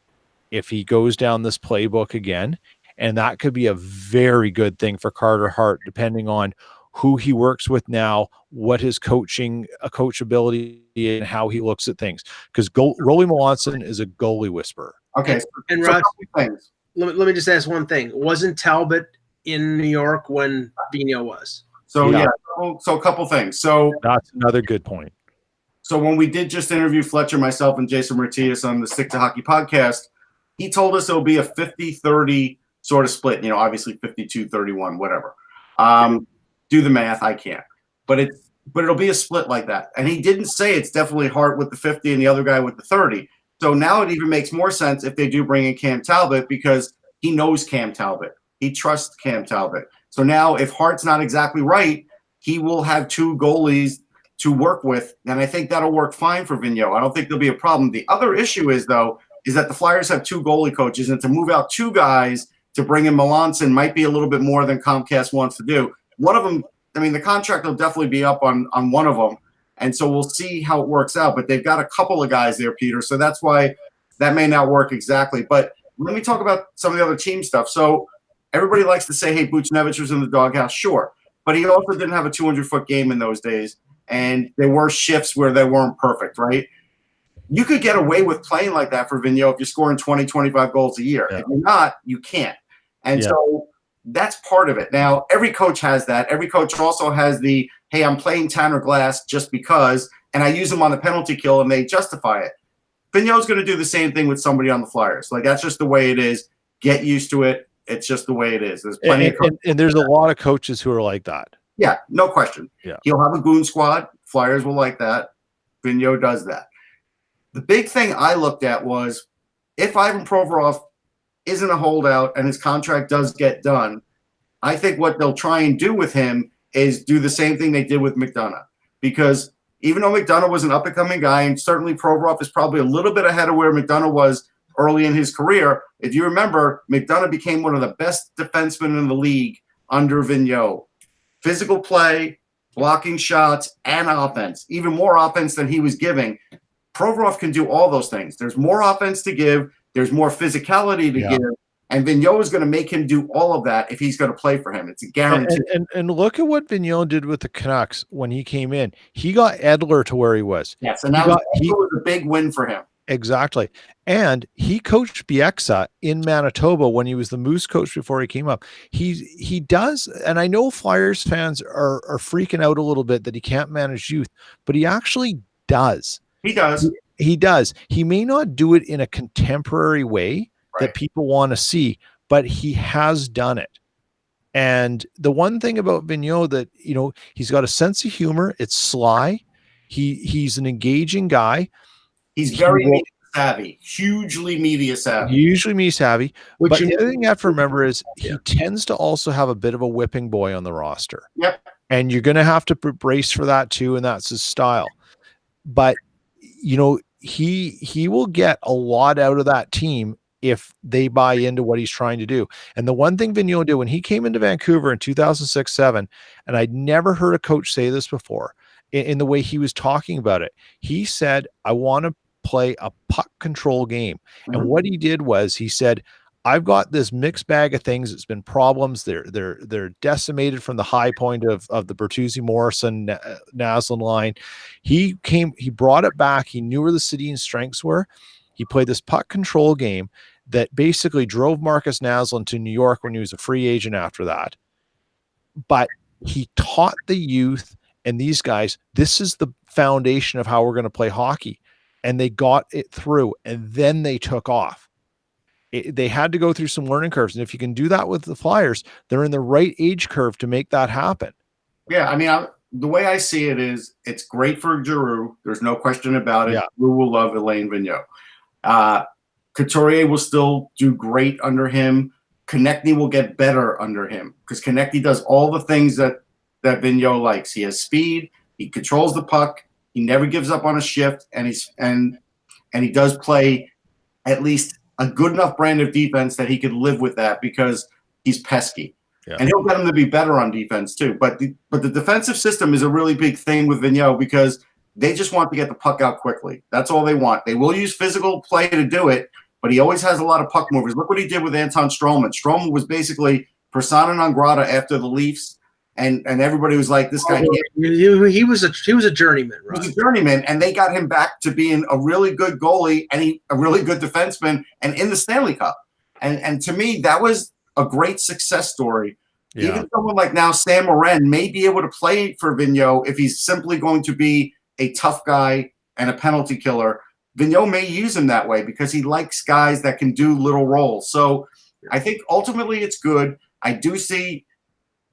if he goes down this playbook again. And that could be a very good thing for Carter Hart, depending on who he works with now, what his coachability and how he looks at things. Because Rolly Melanson is a goalie whisperer. Okay. And so Russ, let me just ask one thing. Wasn't Talbot in New York when Vigneault was? So so a couple things. So that's another good point. So when we did just interview Fletcher, myself, and Jason Martinez on the Stick to Hockey podcast, he told us it'll be a 50-30 sort of split. You know, obviously 52-31, whatever. Do the math. I can't. But it'll be a split like that. And he didn't say it's definitely Hart with the 50 and the other guy with the 30. So now it even makes more sense if they do bring in Cam Talbot, because he knows Cam Talbot. He trusts Cam Talbot. So now if Hart's not exactly right, he will have two goalies to work with, and I think that'll work fine for Vigneault. I don't think there'll be a problem. The other issue is that the Flyers have two goalie coaches, and to move out two guys to bring in Melanson might be a little bit more than Comcast wants to do. One of them, I mean, the contract will definitely be up on one of them, and so we'll see how it works out. But they've got a couple of guys there, Peter, so that's why that may not work exactly. But let me talk about some of the other team stuff. So everybody likes to say, hey, Buchnevich was in the doghouse. Sure, but he also didn't have a 200-foot game in those days. And there were shifts where they weren't perfect, right? You could get away with playing like that for Vigneault if you're scoring 20, 25 goals a year. Yeah. If you're not, you can't. And so that's part of it. Now, every coach has that. Every coach also has the, hey, I'm playing Tanner Glass just because, and I use him on the penalty kill, and they justify it. Vigneault's going to do the same thing with somebody on the Flyers. Like, that's just the way it is. Get used to it. It's just the way it is. There's plenty of coaches. And there's a lot of coaches who are like that. Yeah, no question. Yeah. He'll have a goon squad. Flyers will like that. Vigneault does that. The big thing I looked at was if Ivan Provorov isn't a holdout and his contract does get done, I think what they'll try and do with him is do the same thing they did with McDonough. Because even though McDonough was an up-and-coming guy, and certainly Provorov is probably a little bit ahead of where McDonough was early in his career, if you remember, McDonough became one of the best defensemen in the league under Vigneault. Physical play, blocking shots, and offense. Even more offense than he was giving. Provorov can do all those things. There's more offense to give. There's more physicality to give. And Vigneault is going to make him do all of that if he's going to play for him. It's a guarantee. And look at what Vigneault did with the Canucks when he came in. He got Edler to where he was. Yes, and that was a big win for him. Exactly. And he coached Bieksa in Manitoba when he was the Moose coach before he came up. He does, and I know Flyers fans are freaking out a little bit that he can't manage youth, but he actually does. He does. He does. He may not do it in a contemporary way that people want to see, but he has done it. And the one thing about Vigneault that, you know, he's got a sense of humor. It's sly. He's an engaging guy. He's very media savvy, hugely media savvy. Usually media savvy. But the other thing you have to remember is he tends to also have a bit of a whipping boy on the roster. Yep. And you're going to have to brace for that too, and that's his style. But, you know, he will get a lot out of that team if they buy into what he's trying to do. And the one thing Vigneault did when he came into Vancouver in 2006-07, and I'd never heard a coach say this before, in the way he was talking about it, he said, I want to play a puck control game. Mm-hmm. And what he did was he said, I've got this mixed bag of things. It's been problems. They're decimated from the high point of the Bertuzzi Morrison Naslund line. He brought it back. He knew where the Sedin's strengths were. He played this puck control game that basically drove Marcus Naslund to New York when he was a free agent after that. But he taught the youth and these guys, this is the foundation of how we're going to play hockey. And they got it through, and then they took off. They had to go through some learning curves. And if you can do that with the Flyers, they're in the right age curve to make that happen. Yeah, I mean, the way I see it is it's great for Giroux. There's no question about it. Yeah. Giroux will love Alain Vigneault. Couturier will still do great under him. Konechny will get better under him because Konechny does all the things that Vigneault likes. He has speed. He controls the puck. He never gives up on a shift, and he does play at least a good enough brand of defense that he could live with that because he's pesky. Yeah. And he'll get them to be better on defense too. But the defensive system is a really big thing with Vigneault because they just want to get the puck out quickly. That's all they want. They will use physical play to do it, but he always has a lot of puck movers. Look what he did with Anton Stroman. Stroman was basically persona non grata after the Leafs, and everybody was like, this guy can't. He was a journeyman, right? He was a journeyman, and they got him back to being a really good goalie and a really good defenseman and in the Stanley Cup. And to me, that was a great success story. Yeah. Even someone like now Sam Morin may be able to play for Vigneault if he's simply going to be a tough guy and a penalty killer. Vigneault may use him that way because he likes guys that can do little roles. So I think ultimately it's good. I do think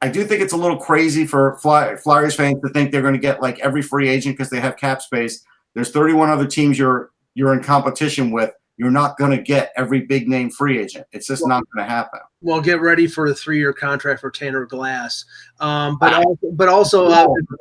it's a little crazy for Flyers fans to think they're going to get like every free agent because they have cap space. There's 31 other teams you're in competition with. You're not going to get every big name free agent. It's just not going to happen. Well, get ready for the 3-year contract for Tanner Glass. But also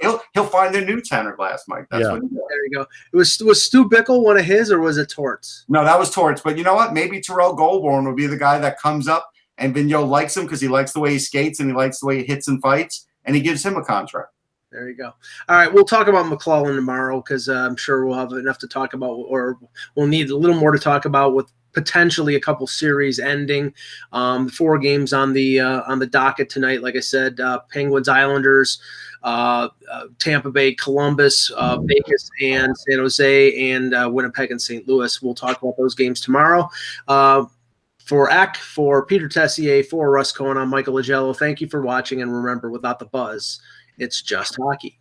he'll find a new Tanner Glass, Mike. That's what he does. There you go. Was Stu Bickle one of his, or was it Torts? No, that was Torts. But you know what? Maybe Terrell Goldborn will be the guy that comes up, and Vigneault likes him because he likes the way he skates and he likes the way he hits and fights, and he gives him a contract. There you go. All right, we'll talk about McClellan tomorrow because I'm sure we'll have enough to talk about, or we'll need a little more to talk about with potentially a couple series ending. 4 games on the docket tonight. Like I said, Penguins, Islanders, Tampa Bay, Columbus, Vegas, and San Jose, and Winnipeg and St. Louis. We'll talk about those games tomorrow. For Eck, for Peter Tessier, for Russ Cohen, I'm Michael Agello. Thank you for watching, and remember, without the buzz, it's just hockey.